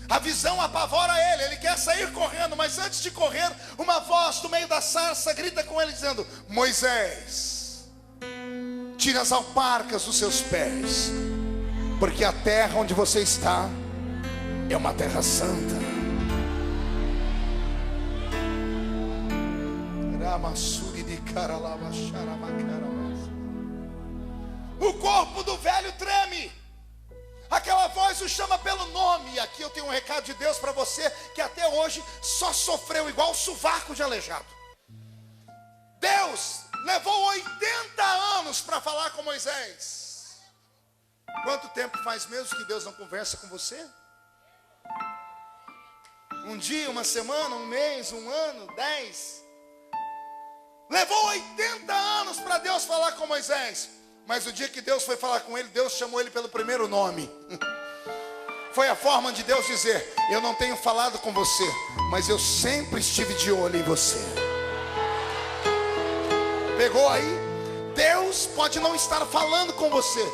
A: A visão apavora ele, ele quer sair correndo, mas antes de correr, uma voz do meio da sarça grita com ele dizendo: Moisés, tira as alparcas dos seus pés, porque a terra onde você está é uma terra santa. O corpo do velho treme. Aquela voz o chama pelo nome. E aqui eu tenho um recado de Deus para você, que até hoje só sofreu igual o sovaco de aleijado. Deus levou 80 anos para falar com Moisés. Quanto tempo faz mesmo que Deus não conversa com você? Um dia, uma semana, um mês, um ano, 10. Levou 80 anos para Deus falar com Moisés. Mas o dia que Deus foi falar com ele, Deus chamou ele pelo primeiro nome. Foi a forma de Deus dizer: eu não tenho falado com você, mas eu sempre estive de olho em você. Pegou aí? Deus pode não estar falando com você,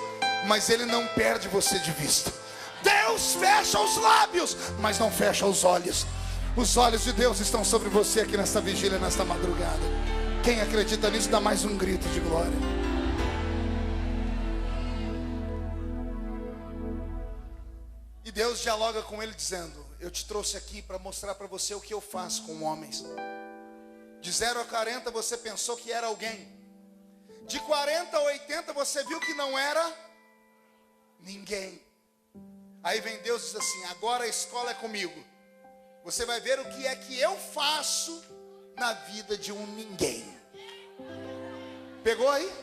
A: mas Ele não perde você de vista. Deus fecha os lábios, mas não fecha os olhos. Os olhos de Deus estão sobre você aqui nesta vigília, nesta madrugada. Quem acredita nisso, dá mais um grito de glória. E Deus dialoga com ele dizendo: eu te trouxe aqui para mostrar para você o que eu faço com homens. De 0 a 40 você pensou que era alguém. De 40 a 80 você viu que não era ninguém. Aí vem Deus e diz assim: agora a escola é comigo. Você vai ver o que é que eu faço na vida de um ninguém. Pegou aí?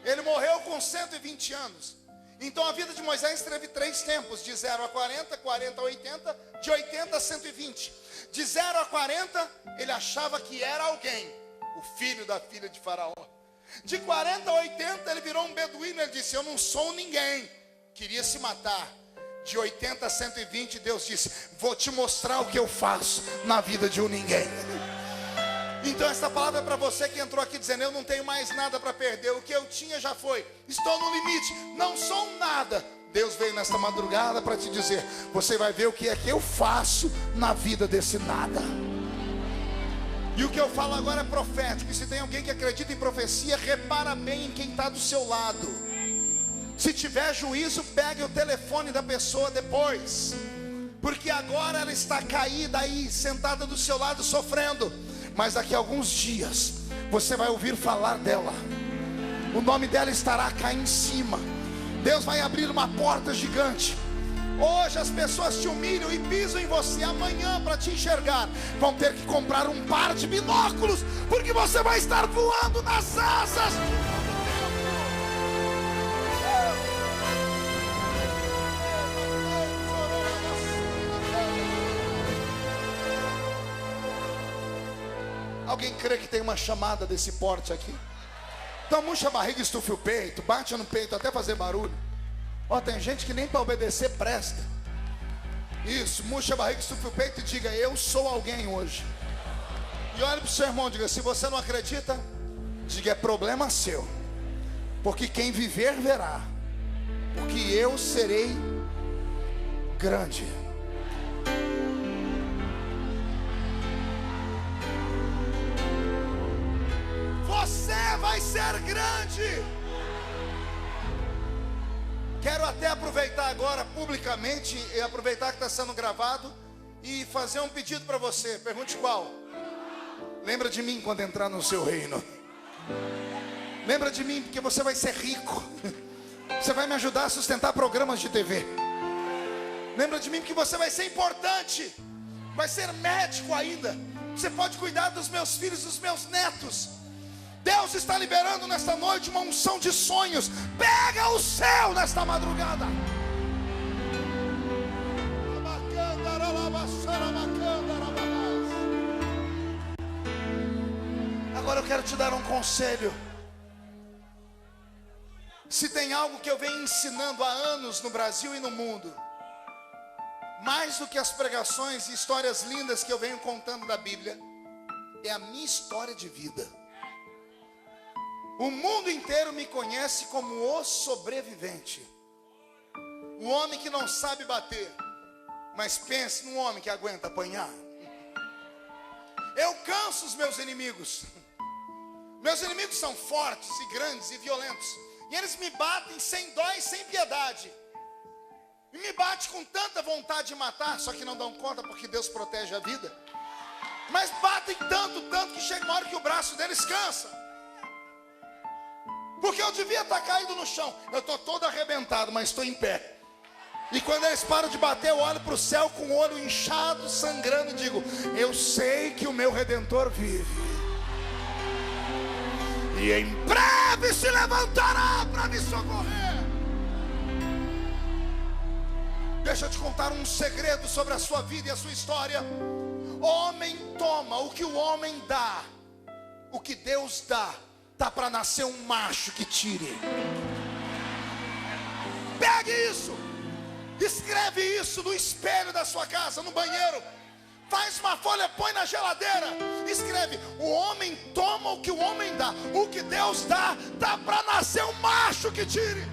A: Ele morreu com 120 anos. Então a vida de Moisés teve 3 tempos: de 0 a 40, 40 a 80, de 80 a 120. De 0 a 40 ele achava que era alguém, o filho da filha de Faraó. De 40 a 80 ele virou um beduíno. Ele disse: eu não sou ninguém. Queria se matar. De 80 a 120 Deus disse: vou te mostrar o que eu faço na vida de um ninguém. Então essa palavra é para você que entrou aqui dizendo: eu não tenho mais nada para perder, o que eu tinha já foi, estou no limite, não sou nada. Deus veio nesta madrugada para te dizer: você vai ver o que é que eu faço na vida desse nada. E o que eu falo agora é profético. E se tem alguém que acredita em profecia, repara bem em quem está do seu lado. Se tiver juízo, pegue o telefone da pessoa depois, porque agora ela está caída aí, sentada do seu lado, sofrendo. Mas daqui a alguns dias você vai ouvir falar dela. O nome dela estará cá em cima. Deus vai abrir uma porta gigante. Hoje as pessoas te humilham e pisam em você. Amanhã, para te enxergar, vão ter que comprar um par de binóculos, porque você vai estar voando nas asas. Alguém crê que tem uma chamada desse porte aqui? Então murcha a barriga, estufa o peito, bate no peito até fazer barulho. Ó, tem gente que nem para obedecer presta. Isso, murcha a barriga, estufa o peito e diga: eu sou alguém hoje. E olha para o seu irmão e diga: se você não acredita, diga: é problema seu, porque quem viver verá, porque eu serei grande. Você vai ser grande. Quero até aproveitar agora publicamente, e aproveitar que está sendo gravado, e fazer um pedido para você. Pergunte qual? Lembra de mim quando entrar no seu reino. Lembra de mim, porque você vai ser rico. Você vai me ajudar a sustentar programas de TV. Lembra de mim, porque você vai ser importante. Vai ser médico ainda. Você pode cuidar dos meus filhos, dos meus netos. Deus está liberando nesta noite uma unção de sonhos. Pega o céu nesta madrugada. Agora eu quero te dar um conselho. Se tem algo que eu venho ensinando há anos no Brasil e no mundo, mais do que as pregações e histórias lindas que eu venho contando da Bíblia, é a minha história de vida. O mundo inteiro me conhece como o sobrevivente. O homem que não sabe bater, mas pense num homem que aguenta apanhar. Eu canso os meus inimigos. Meus inimigos são fortes e grandes e violentos, e eles me batem sem dó e sem piedade. E me bate com tanta vontade de matar, só que não dão conta porque Deus protege a vida. Mas batem tanto que chega uma hora que o braço deles cansa. Porque eu devia estar caído no chão. Eu estou todo arrebentado, mas estou em pé. E quando eles param de bater, eu olho para o céu com o olho inchado, sangrando, e digo: eu sei que o meu Redentor vive, e em breve se levantará para me socorrer. Deixa eu te contar um segredo sobre a sua vida e a sua história. Homem toma o que o homem dá, o que Deus dá. Tá para nascer um macho que tire. Pegue isso. Escreve isso no espelho da sua casa, no banheiro. Faz uma folha, põe na geladeira. Escreve: o homem toma o que o homem dá, o que Deus dá. Tá para nascer um macho que tire.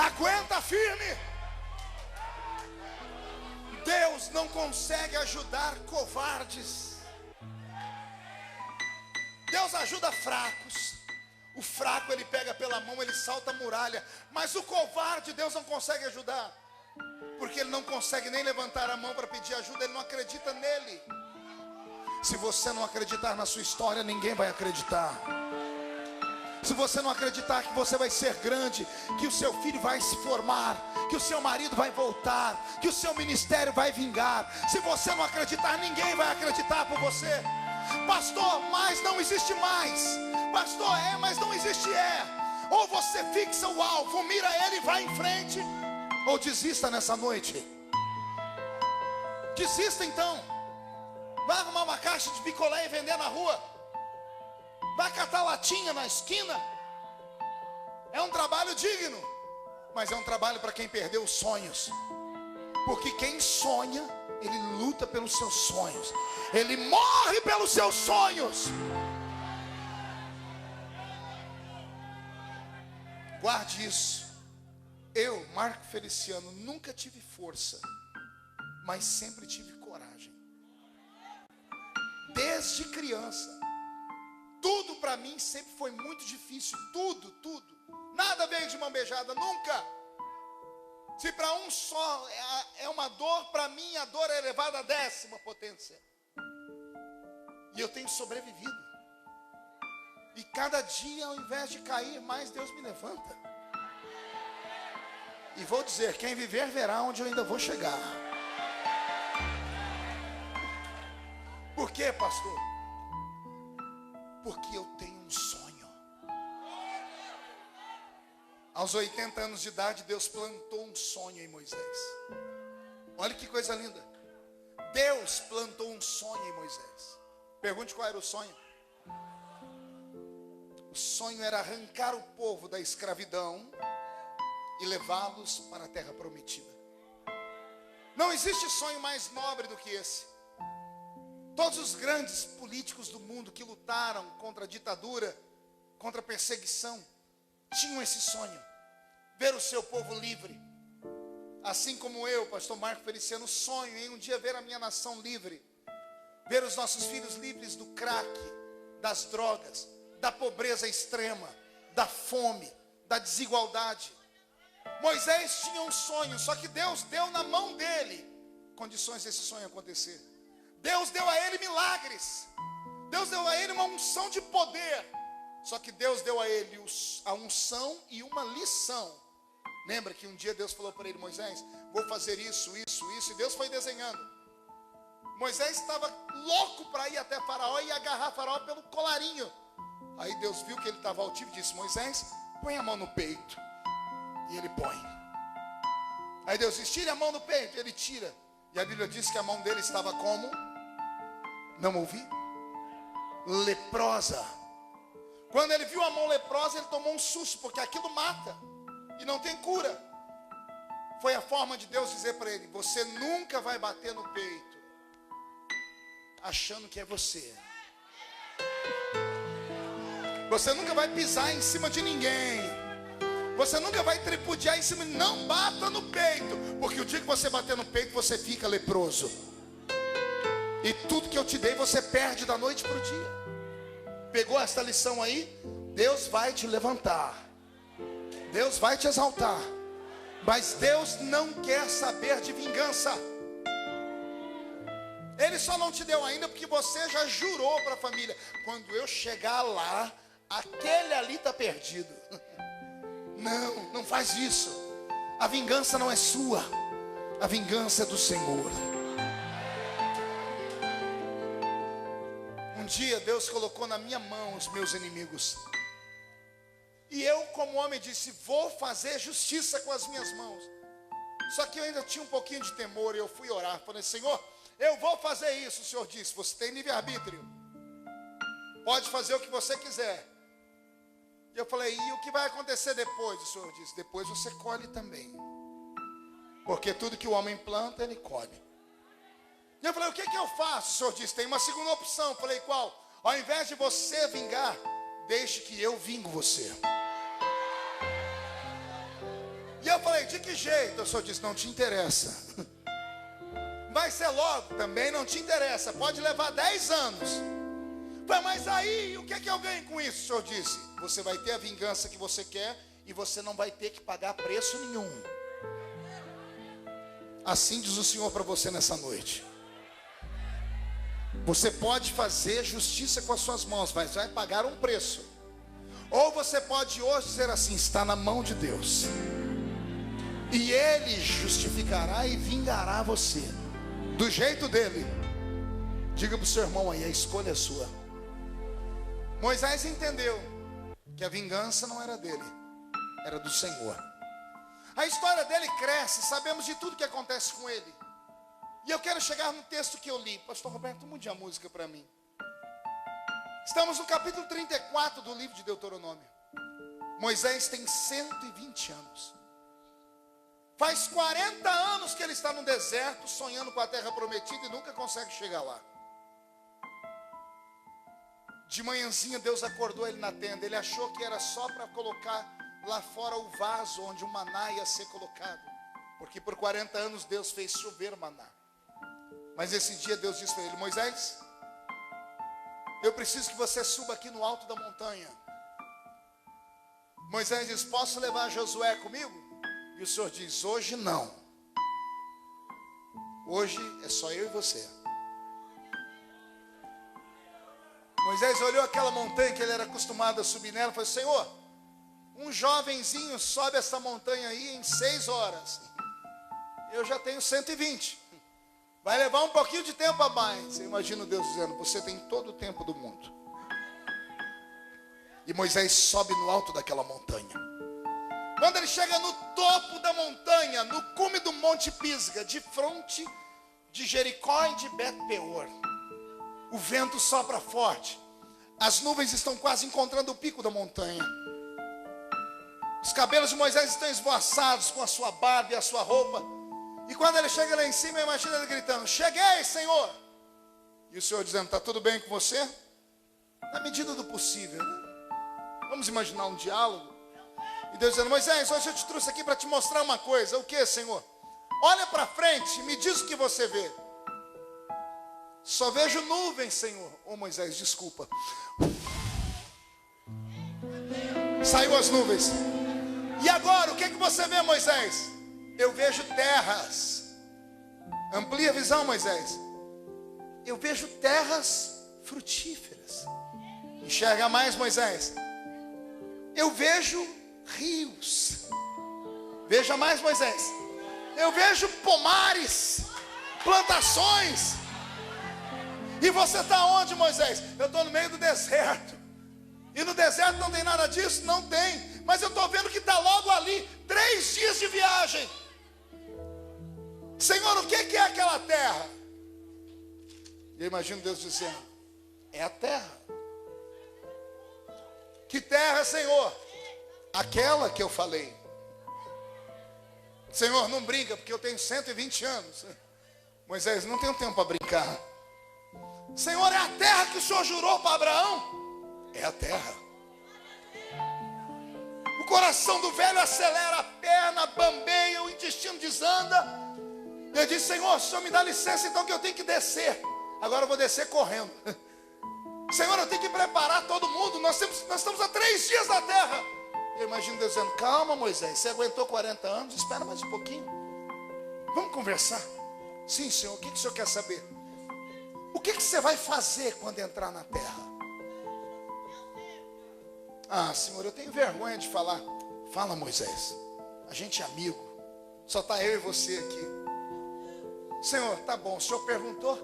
A: Aguenta firme. Deus não consegue ajudar covardes. Deus ajuda fracos. O fraco ele pega pela mão, ele salta a muralha. Mas o covarde Deus não consegue ajudar, porque ele não consegue nem levantar a mão para pedir ajuda. Ele não acredita nele. Se você não acreditar na sua história, ninguém vai acreditar. Se você não acreditar que você vai ser grande, que o seu filho vai se formar, que o seu marido vai voltar, que o seu ministério vai vingar, se você não acreditar, ninguém vai acreditar por você. Pastor, mas não existe mais. Pastor, mas não existe Ou você fixa o alvo, mira ele e vai em frente, ou desista nessa noite. Desista então. Vai arrumar uma caixa de picolé e vender na rua. Vai catar latinha na esquina. É um trabalho digno, mas é um trabalho para quem perdeu os sonhos. Porque quem sonha, ele luta pelos seus sonhos. Ele morre pelos seus sonhos. Guarde isso. Eu, Marco Feliciano, nunca tive força, mas sempre tive coragem. Desde criança, tudo para para mim sempre foi muito difícil, tudo. Nada veio de mão beijada, nunca. Se para um só é uma dor, para mim a dor é elevada à 10ª potência. E eu tenho sobrevivido. E cada dia, ao invés de cair, mais Deus me levanta. E vou dizer, quem viver verá onde eu ainda vou chegar. Por quê, pastor? Porque eu tenho um sonho. Aos 80 anos de idade, Deus plantou um sonho em Moisés. Olha que coisa linda. Deus plantou um sonho em Moisés. Pergunte qual era o sonho. O sonho era arrancar o povo da escravidão e levá-los para a terra prometida. Não existe sonho mais nobre do que esse. Todos os grandes políticos do mundo que lutaram contra a ditadura, contra a perseguição, tinham esse sonho: ver o seu povo livre. Assim como eu, pastor Marco Feliciano, sonho em um dia ver a minha nação livre. Ver os nossos filhos livres do crack, das drogas, da pobreza extrema, da fome, da desigualdade. Moisés tinha um sonho, só que Deus deu na mão dele condições desse sonho acontecer. Deus deu a ele milagres. Deus deu a ele uma unção de poder. Só que Deus deu a ele a unção e uma lição. Lembra que um dia Deus falou para ele: Moisés, vou fazer isso. E Deus foi desenhando. Moisés estava louco para ir até Faraó e agarrar Faraó pelo colarinho. Aí Deus viu que ele estava altivo e disse: Moisés, põe a mão no peito. E ele põe. Aí Deus disse: tire a mão do peito. Ele tira. E a Bíblia diz que a mão dele estava como? Não ouvi? Leprosa. Quando ele viu a mão leprosa, ele tomou um susto, porque aquilo mata e não tem cura. Foi a forma de Deus dizer para ele: você nunca vai bater no peito achando que é você. Você nunca vai pisar em cima de ninguém. Você nunca vai tripudiar em cima. Não bata no peito, porque o dia que você bater no peito, você fica leproso. E tudo que eu te dei, você perde da noite para o dia. Pegou essa lição aí? Deus vai te levantar. Deus vai te exaltar. Mas Deus não quer saber de vingança. Ele só não te deu ainda porque você já jurou para a família: quando eu chegar lá, aquele ali está perdido. Não faz isso. A vingança não é sua. A vingança é do Senhor. Um dia Deus colocou na minha mão os meus inimigos. E eu, como homem, disse: vou fazer justiça com as minhas mãos. Só que eu ainda tinha um pouquinho de temor. E eu fui orar. Falei: Senhor, eu vou fazer isso. O Senhor disse: você tem livre-arbítrio. Pode fazer o que você quiser. E eu falei: e o que vai acontecer depois? O Senhor disse: depois você colhe também. Porque tudo que o homem planta, ele colhe. E eu falei: o que eu faço? O Senhor disse: tem uma segunda opção. Eu falei: qual? Ao invés de você vingar, deixe que eu vingo você. E eu falei: de que jeito? O Senhor disse: não te interessa. Vai ser logo? Também não te interessa. Pode levar 10 anos. Mas aí, o que é que eu ganho com isso? O Senhor disse: você vai ter a vingança que você quer e você não vai ter que pagar preço nenhum. Assim diz o Senhor para você nessa noite. Você pode fazer justiça com as suas mãos, mas vai pagar um preço. Ou você pode hoje dizer assim: está na mão de Deus, e Ele justificará e vingará você do jeito dele. Diga para o seu irmão aí: a escolha é sua. Moisés entendeu que a vingança não era dele, era do Senhor. A história dele cresce, sabemos de tudo que acontece com ele. E eu quero chegar no texto que eu li. Pastor Roberto, mude a música para mim. Estamos no capítulo 34 do livro de Deuteronômio. Moisés tem 120 anos. Faz 40 anos que ele está no deserto, sonhando com a terra prometida e nunca consegue chegar lá. De manhãzinha Deus acordou ele na tenda. Ele achou que era só para colocar lá fora o vaso onde o maná ia ser colocado, porque por 40 anos Deus fez chover maná. Mas esse dia Deus disse para ele: Moisés, eu preciso que você suba aqui no alto da montanha. Moisés diz, posso levar Josué comigo? E o Senhor diz, hoje não. Hoje é só eu e você. Moisés olhou aquela montanha que ele era acostumado a subir nela e falou, Senhor, um jovenzinho sobe essa montanha aí em 6 horas. Eu já tenho 120. Vai levar um pouquinho de tempo a mais. Eu imagino Deus dizendo, você tem todo o tempo do mundo. E Moisés sobe no alto daquela montanha. Quando ele chega no topo da montanha, no cume do Monte Pisga, de fronte de Jericó e de Bet-peor, o vento sopra forte. As nuvens estão quase encontrando o pico da montanha. Os cabelos de Moisés estão esvoaçados com a sua barba e a sua roupa. E quando ele chega lá em cima, imagina ele gritando, cheguei, Senhor. E o Senhor dizendo, está tudo bem com você? Na medida do possível, né? Vamos imaginar um diálogo. E Deus dizendo, Moisés, hoje eu te trouxe aqui para te mostrar uma coisa. O que, Senhor? Olha para frente e me diz o que você vê. Só vejo nuvens, Senhor. Ô Moisés, desculpa. Saiu as nuvens. E agora, o que você vê, Moisés? Eu vejo terras. Amplia a visão, Moisés. Eu vejo terras frutíferas. Enxerga mais, Moisés. Eu vejo rios. Veja mais, Moisés. Eu vejo pomares, plantações. E você está onde, Moisés? Eu estou no meio do deserto. E no deserto não tem nada disso? Não tem. Mas eu estou vendo que está logo ali, 3 dias de viagem. Senhor, o que é aquela terra? E eu imagino Deus dizendo, é a terra. Que terra, Senhor? Aquela que eu falei. Senhor, não brinca, porque eu tenho 120 anos. Moisés, não tenho tempo para brincar. Senhor, é a terra que o Senhor jurou para Abraão? É a terra. O coração do velho acelera, a perna bambeia, o intestino desanda. Eu disse, Senhor, o Senhor me dá licença, então que eu tenho que descer. Agora eu vou descer correndo. Senhor, eu tenho que preparar todo mundo. Nós estamos há 3 dias na terra. Eu imagino Deus dizendo, calma, Moisés, você aguentou 40 anos, espera mais um pouquinho. Vamos conversar. Sim, Senhor, o que o Senhor quer saber? O que você vai fazer quando entrar na terra? Ah, Senhor, eu tenho vergonha de falar. Fala, Moisés, a gente é amigo. Só está eu e você aqui. Senhor, tá bom, o Senhor perguntou.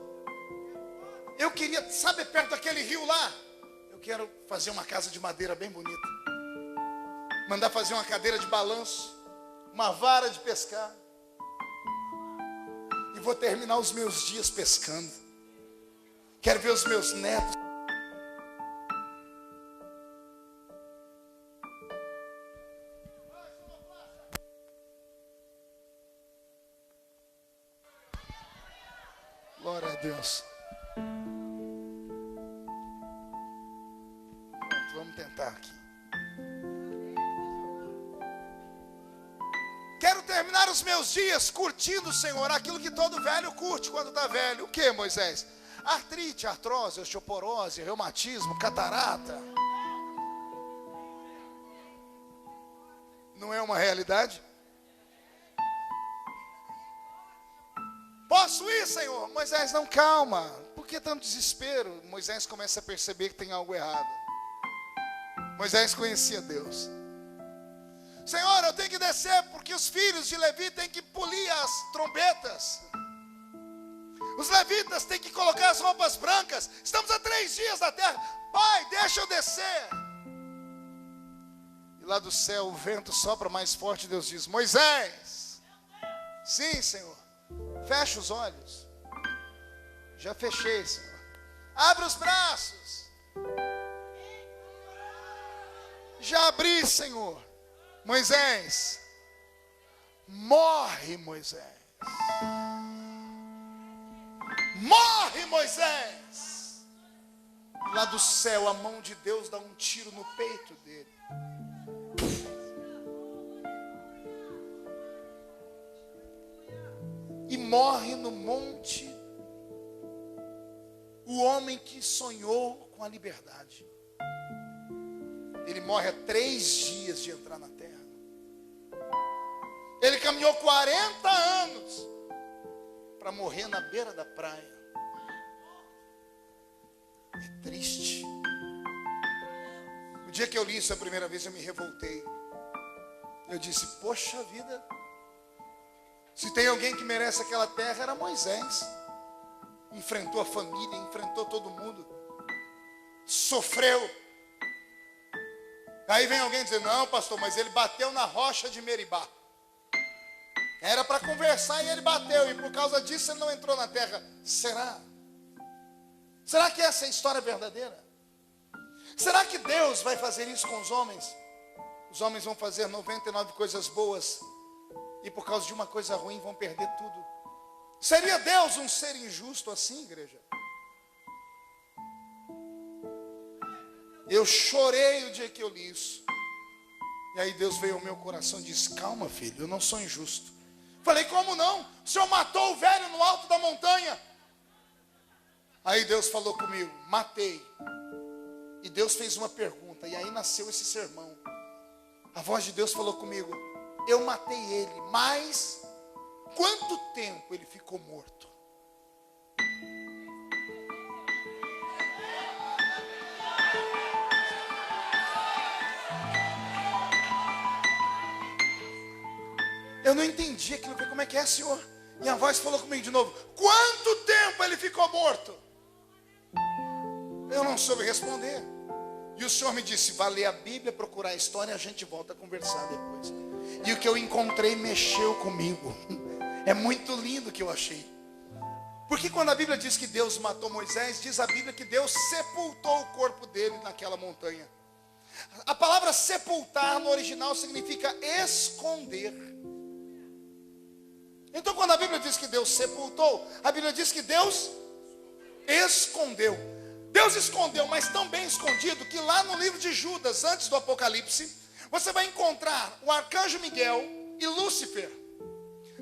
A: Eu queria, sabe, perto daquele rio lá, eu quero fazer uma casa de madeira bem bonita. Mandar fazer uma cadeira de balanço, uma vara de pescar. E vou terminar os meus dias pescando. Quero ver os meus netos. Glória a Deus. Pronto, vamos tentar aqui. Quero terminar os meus dias curtindo, Senhor, aquilo que todo velho curte quando está velho. O que, Moisés? Artrite, artrose, osteoporose, reumatismo, catarata. Não é uma realidade? Posso ir, Senhor? Moisés, não, calma. Por que tanto desespero? Moisés começa a perceber que tem algo errado. Moisés conhecia Deus. Senhor, eu tenho que descer porque os filhos de Levi têm que polir as trombetas. Os levitas têm que colocar as roupas brancas. Estamos há 3 dias na terra. Pai, deixa eu descer. E lá do céu o vento sopra mais forte. Deus diz, Moisés. Sim, Senhor. Fecha os olhos. Já fechei, Senhor. Abre os braços. Já abri, Senhor. Moisés. Morre, Moisés. Morre, Moisés. Lá do céu, a mão de Deus dá um tiro no peito dele. E morre no monte o homem que sonhou com com a liberdade. Ele morre a 3 dias de entrar na terra. Ele caminhou 40 anos para morrer na beira da praia. É triste. O dia que eu li isso a primeira vez, eu me revoltei. Eu disse, poxa vida, se tem alguém que merece aquela terra, era Moisés. Enfrentou a família, enfrentou todo mundo, sofreu. Aí vem alguém dizer, não pastor, mas ele bateu na rocha de Meribá. Era para conversar e ele bateu, e por causa disso ele não entrou na terra. Será? Será que essa é a história verdadeira? Será que Deus vai fazer isso com os homens? Os homens vão fazer 99 coisas boas, e por causa de uma coisa ruim vão perder tudo. Seria Deus um ser injusto assim, igreja? Eu chorei o dia que eu li isso. E aí Deus veio ao meu coração e disse, calma filho, eu não sou injusto. Falei, como não? O Senhor matou o velho no alto da montanha. Aí Deus falou comigo, matei. E Deus fez uma pergunta, e aí nasceu esse sermão. A voz de Deus falou comigo, eu matei ele, mas quanto tempo ele ficou morto? Eu não entendi aquilo, como é que é, Senhor? E a voz falou comigo de novo, quanto tempo ele ficou morto? Eu não soube responder. E o Senhor me disse, vai ler a Bíblia, procurar a história e a gente volta a conversar depois. E o que eu encontrei mexeu comigo. É muito lindo o que eu achei. Porque quando a Bíblia diz que Deus matou Moisés, diz a Bíblia que Deus sepultou o corpo dele naquela montanha. A palavra sepultar no original significa esconder. Então quando a Bíblia diz que Deus sepultou, a Bíblia diz que Deus escondeu. Deus escondeu, mas tão bem escondido que lá no livro de Judas, antes do Apocalipse, você vai encontrar o arcanjo Miguel e Lúcifer.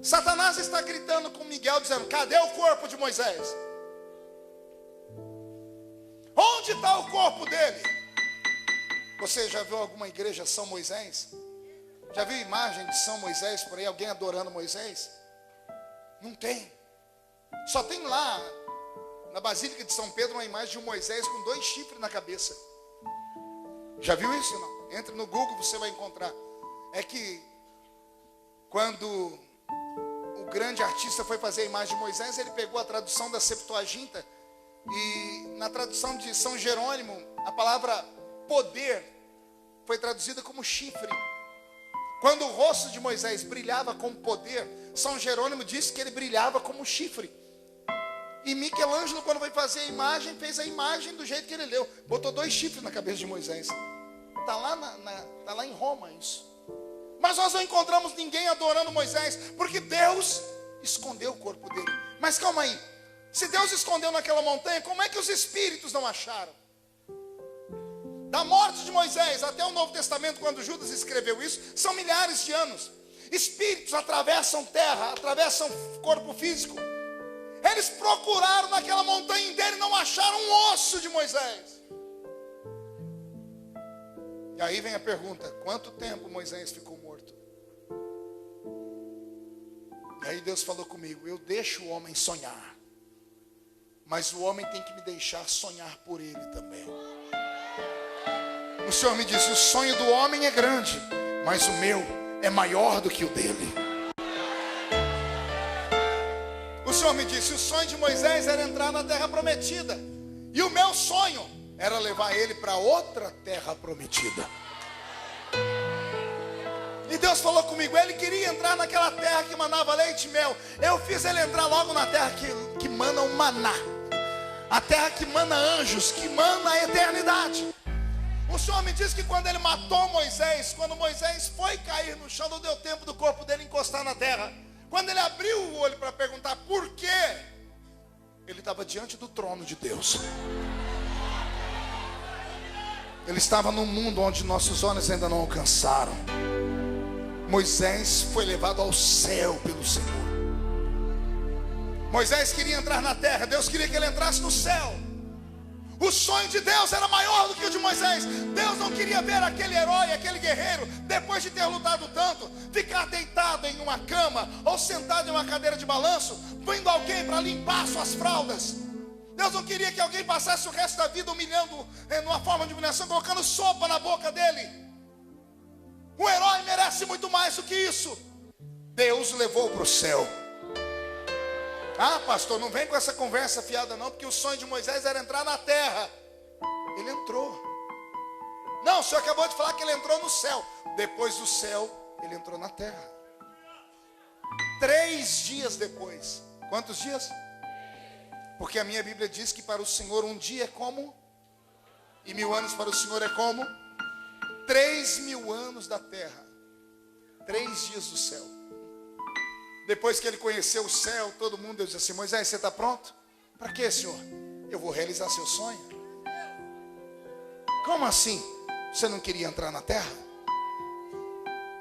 A: Satanás está gritando com Miguel, dizendo, cadê o corpo de Moisés? Onde está o corpo dele? Você já viu alguma igreja São Moisés? Já viu imagem de São Moisés por aí? Alguém adorando Moisés? Não tem. Só tem lá, na Basílica de São Pedro, uma imagem de um Moisés com 2 chifres na cabeça. Já viu isso? Não? Entre no Google, você vai encontrar. É que quando o grande artista foi fazer a imagem de Moisés, ele pegou a tradução da Septuaginta, e na tradução de São Jerônimo, a palavra poder foi traduzida como chifre. Quando o rosto de Moisés brilhava com poder, São Jerônimo disse que ele brilhava como chifre. E Michelangelo, quando foi fazer a imagem, fez a imagem do jeito que ele leu. Botou 2 chifres na cabeça de Moisés. Está lá, tá lá em Roma isso. Mas nós não encontramos ninguém adorando Moisés, porque Deus escondeu o corpo dele. Mas calma aí, se Deus escondeu naquela montanha, como é que os espíritos não acharam? Da morte de Moisés até o Novo Testamento, quando Judas escreveu isso, são milhares de anos. Espíritos atravessam terra, atravessam corpo físico. Eles procuraram naquela montanha inteira e não acharam um osso de Moisés. E aí vem a pergunta, quanto tempo Moisés ficou morto? E aí Deus falou comigo, eu deixo o homem sonhar, mas o homem tem que me deixar sonhar por ele também. O Senhor me disse, o sonho do homem é grande, mas o meu é maior do que o dele. O Senhor me disse, o sonho de Moisés era entrar na terra prometida, e o meu sonho era levar ele para outra terra prometida. E Deus falou comigo, ele queria entrar naquela terra que manava leite e mel. Eu fiz ele entrar logo na terra que mana o maná, a terra que mana anjos, que mana a eternidade. O Senhor me disse que quando ele matou Moisés, quando Moisés foi cair no chão, não deu tempo do corpo dele encostar na terra. Quando ele abriu o olho para perguntar por quê, ele estava diante do trono de Deus. Ele estava num mundo onde nossos olhos ainda não alcançaram. Moisés foi levado ao céu pelo Senhor. Moisés queria entrar na terra, Deus queria que ele entrasse no céu. O sonho de Deus era maior do que o de Moisés. Deus não queria ver aquele herói, aquele guerreiro, depois de ter lutado tanto, ficar deitado em uma cama ou sentado em uma cadeira de balanço, vindo alguém para limpar suas fraldas. Deus não queria que alguém passasse o resto da vida humilhando, numa forma de humilhação, colocando sopa na boca dele. Um herói merece muito mais do que isso. Deus o levou para o céu. Ah, pastor, não vem com essa conversa fiada não, porque o sonho de Moisés era entrar na terra. Ele entrou. Não, o senhor acabou de falar que ele entrou no céu. Depois do céu, ele entrou na terra. 3 dias depois. Quantos dias? Porque a minha Bíblia diz que para o Senhor um dia é como? E 1000 anos para o Senhor é como? 3.000 anos da terra. 3 dias do céu. Depois que ele conheceu o céu, todo mundo, Deus disse assim: Moisés, você está pronto? Para quê, Senhor? Eu vou realizar seu sonho. Como assim? Você não queria entrar na terra?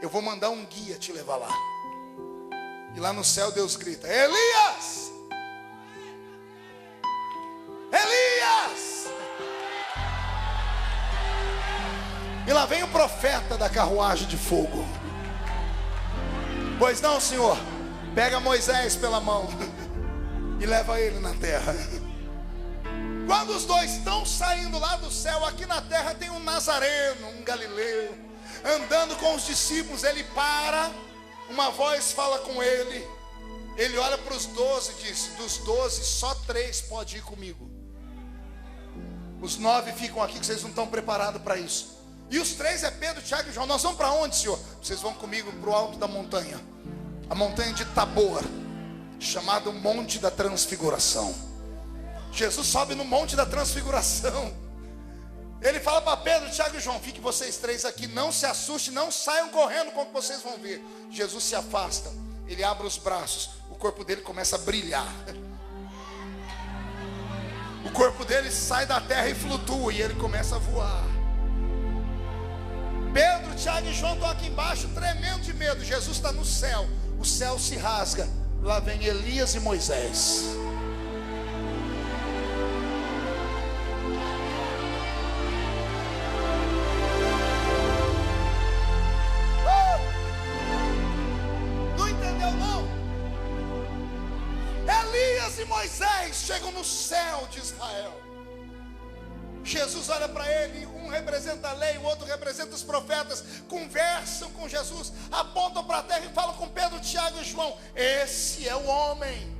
A: Eu vou mandar um guia te levar lá. E lá no céu Deus grita: Elias! Elias! E lá vem o profeta da carruagem de fogo. Pois não, Senhor? Pega Moisés pela mão e leva ele na terra. Quando os dois estão saindo lá do céu, aqui na terra tem um nazareno, um galileu, andando com os discípulos. Ele para, uma voz fala com ele. Ele olha para os 12 e diz: dos 12, só 3 podem ir comigo. Os 9 ficam aqui, que vocês não estão preparados para isso. E os 3 é Pedro, Tiago e João. Nós vamos para onde, Senhor? Vocês vão comigo para o alto da montanha, a montanha de Tabor, chamado Monte da Transfiguração. Jesus sobe no Monte da Transfiguração. Ele fala para Pedro, Tiago e João: fiquem vocês 3 aqui, não se assustem, não saiam correndo com o que vocês vão ver. Jesus se afasta, ele abre os braços, o corpo dele começa a brilhar. O corpo dele sai da terra e flutua, e ele começa a voar. Pedro, Tiago e João estão aqui embaixo, tremendo de medo. Jesus está no céu, o céu se rasga. Lá vem Elias e Moisés. Não entendeu não? Elias e Moisés chegam no céu de Israel. Jesus olha para ele, um representa a lei, o outro representa os profetas, conversam com Jesus, apontam para a terra e falam com Pedro, Tiago e João: esse é o homem.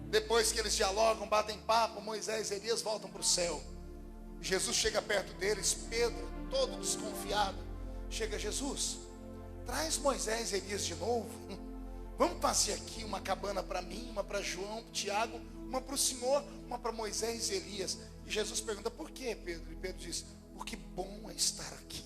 A: Depois que eles dialogam, batem papo, Moisés e Elias voltam para o céu. Jesus chega perto deles, Pedro, todo desconfiado, chega: Jesus, traz Moisés e Elias de novo. Vamos fazer aqui uma cabana para mim, uma para João, Tiago, uma para o Senhor, uma para Moisés e Elias. E Jesus pergunta: por que, Pedro? E Pedro diz: porque bom é estar aqui.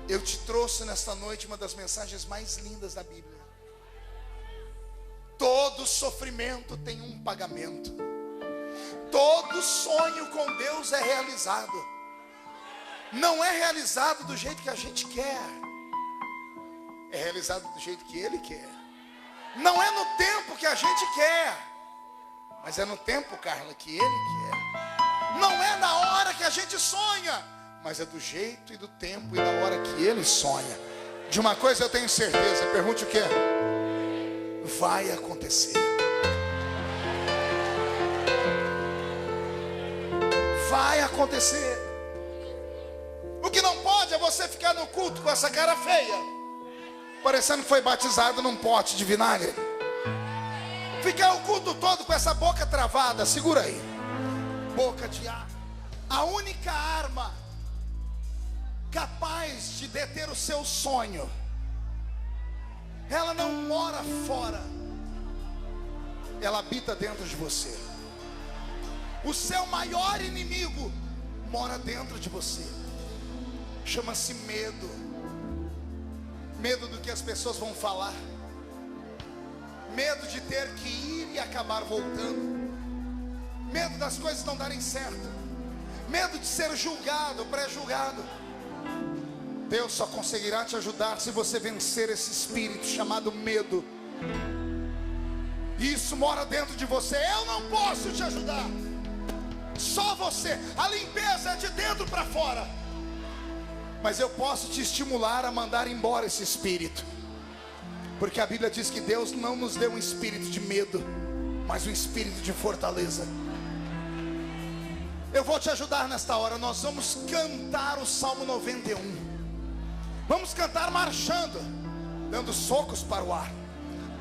A: Eu te trouxe nesta noite uma das mensagens mais lindas da Bíblia. Todo sofrimento tem um pagamento. Todo sonho com Deus é realizado. Não é realizado do jeito que a gente quer, é realizado do jeito que Ele quer. Não é no tempo que a gente quer, mas é no tempo, Carla, que Ele quer. Não é na hora que a gente sonha, mas é do jeito e do tempo e da hora que Ele sonha. De uma coisa eu tenho certeza, pergunte o que é: vai acontecer. Vai acontecer. O que não pode é você ficar no culto com essa cara feia, parecendo que foi batizado num pote de vinagre. Ficar o culto todo com essa boca travada. Segura aí. Boca de ar. A única arma capaz de deter o seu sonho, ela não mora fora, ela habita dentro de você. O seu maior inimigo mora dentro de você. Chama-se medo. Medo do que as pessoas vão falar. Medo de ter que ir e acabar voltando. Medo das coisas não darem certo. Medo de ser julgado, pré-julgado. Deus só conseguirá te ajudar se você vencer esse espírito chamado medo. Isso mora dentro de você. Eu não posso te ajudar, só você. A limpeza é de dentro para fora. Mas eu posso te estimular a mandar embora esse espírito, porque a Bíblia diz que Deus não nos deu um espírito de medo, mas um espírito de fortaleza. Eu vou te ajudar nesta hora. Nós vamos cantar o Salmo 91. Vamos cantar marchando, dando socos para o ar.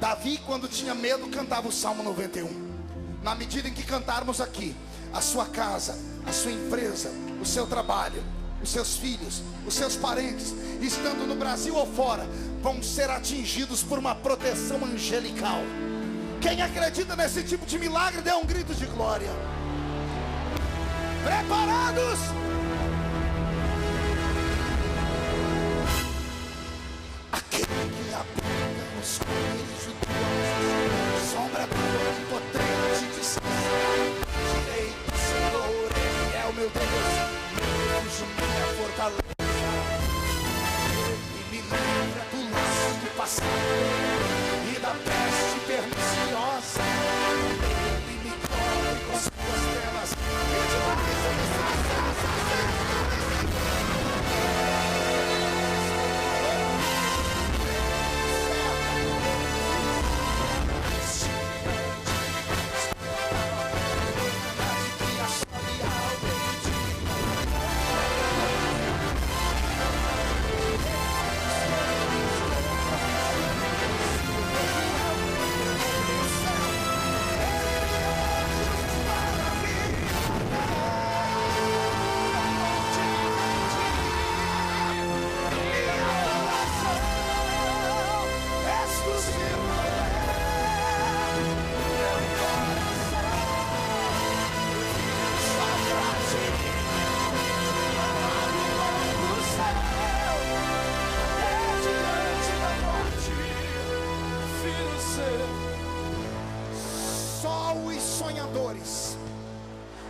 A: Davi, quando tinha medo, cantava o Salmo 91. Na medida em que cantarmos aqui, a sua casa, a sua empresa, o seu trabalho, os seus filhos, os seus parentes, estando no Brasil ou fora, vão ser atingidos por uma proteção angelical. Quem acredita nesse tipo de milagre, dê um grito de glória. Preparados? Aquele que habita nos correios vitoriosos, sombra do onipotente descansa. Direito do Senhor, Ele é o meu Deus, meu refúgio, minha fortaleza. Ele me livra do laço do passado e da peste perniciosa. Ele me cobre com suas penas.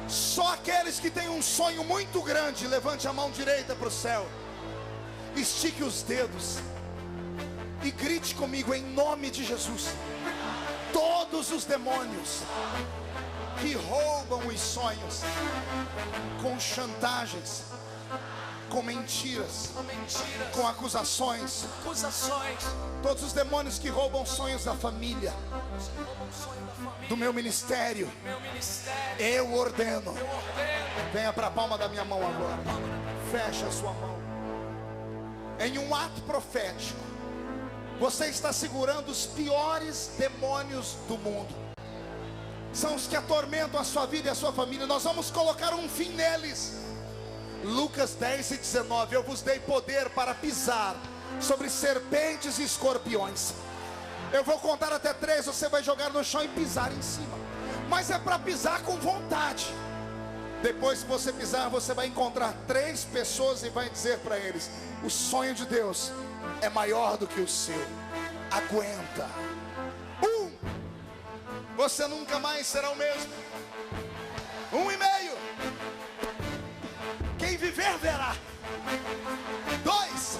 A: Só aqueles que têm um sonho muito grande, levante a mão direita para o céu, estique os dedos e grite comigo em nome de Jesus. Todos os demônios que roubam os sonhos com chantagens, com mentiras, com acusações, todos os demônios que roubam sonhos da família, do meu ministério, eu ordeno. Venha para a palma da minha mão agora. Feche a sua mão. Em um ato profético, você está segurando os piores demônios do mundo. São os que atormentam a sua vida e a sua família. Nós vamos colocar um fim neles. Lucas 10:19. Eu vos dei poder para pisar sobre serpentes e escorpiões. Eu vou contar até 3, você vai jogar no chão e pisar em cima. Mas é para pisar com vontade. Depois que você pisar, você vai encontrar 3 pessoas e vai dizer para eles: o sonho de Deus é maior do que o seu. Aguenta. 1. Você nunca mais será o mesmo. 1,5. Quem viver verá. 2.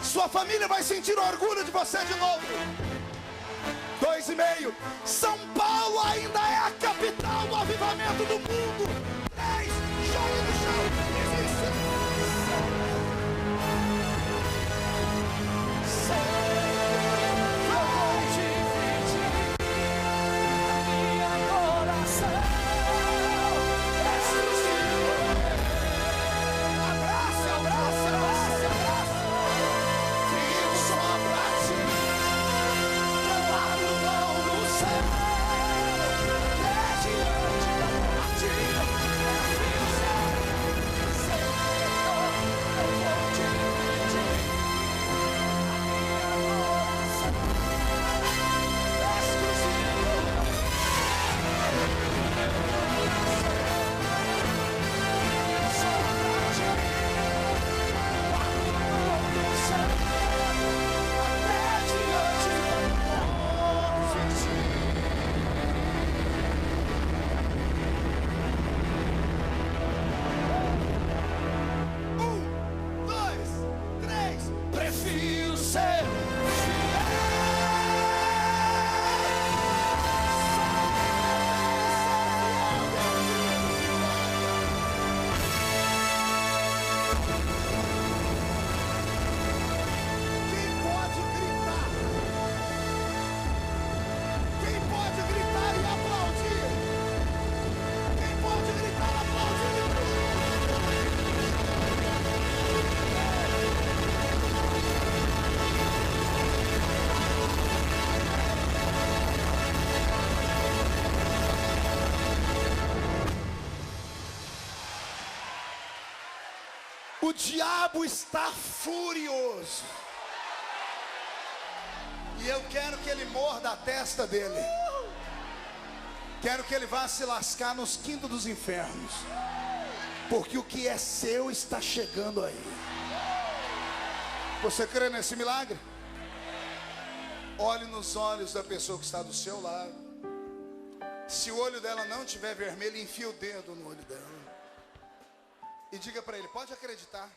A: Sua família vai sentir orgulho de você de novo. 2,5. São Paulo ainda é a capital do avivamento do mundo. 3. Joga no chão. O diabo está furioso. E eu quero que ele morda a testa dele. Quero que ele vá se lascar nos quintos dos infernos. Porque o que é seu está chegando aí. Você crê nesse milagre? Olhe nos olhos da pessoa que está do seu lado. Se o olho dela não estiver vermelho, enfia o dedo no olho dela. E diga para ele, pode acreditar.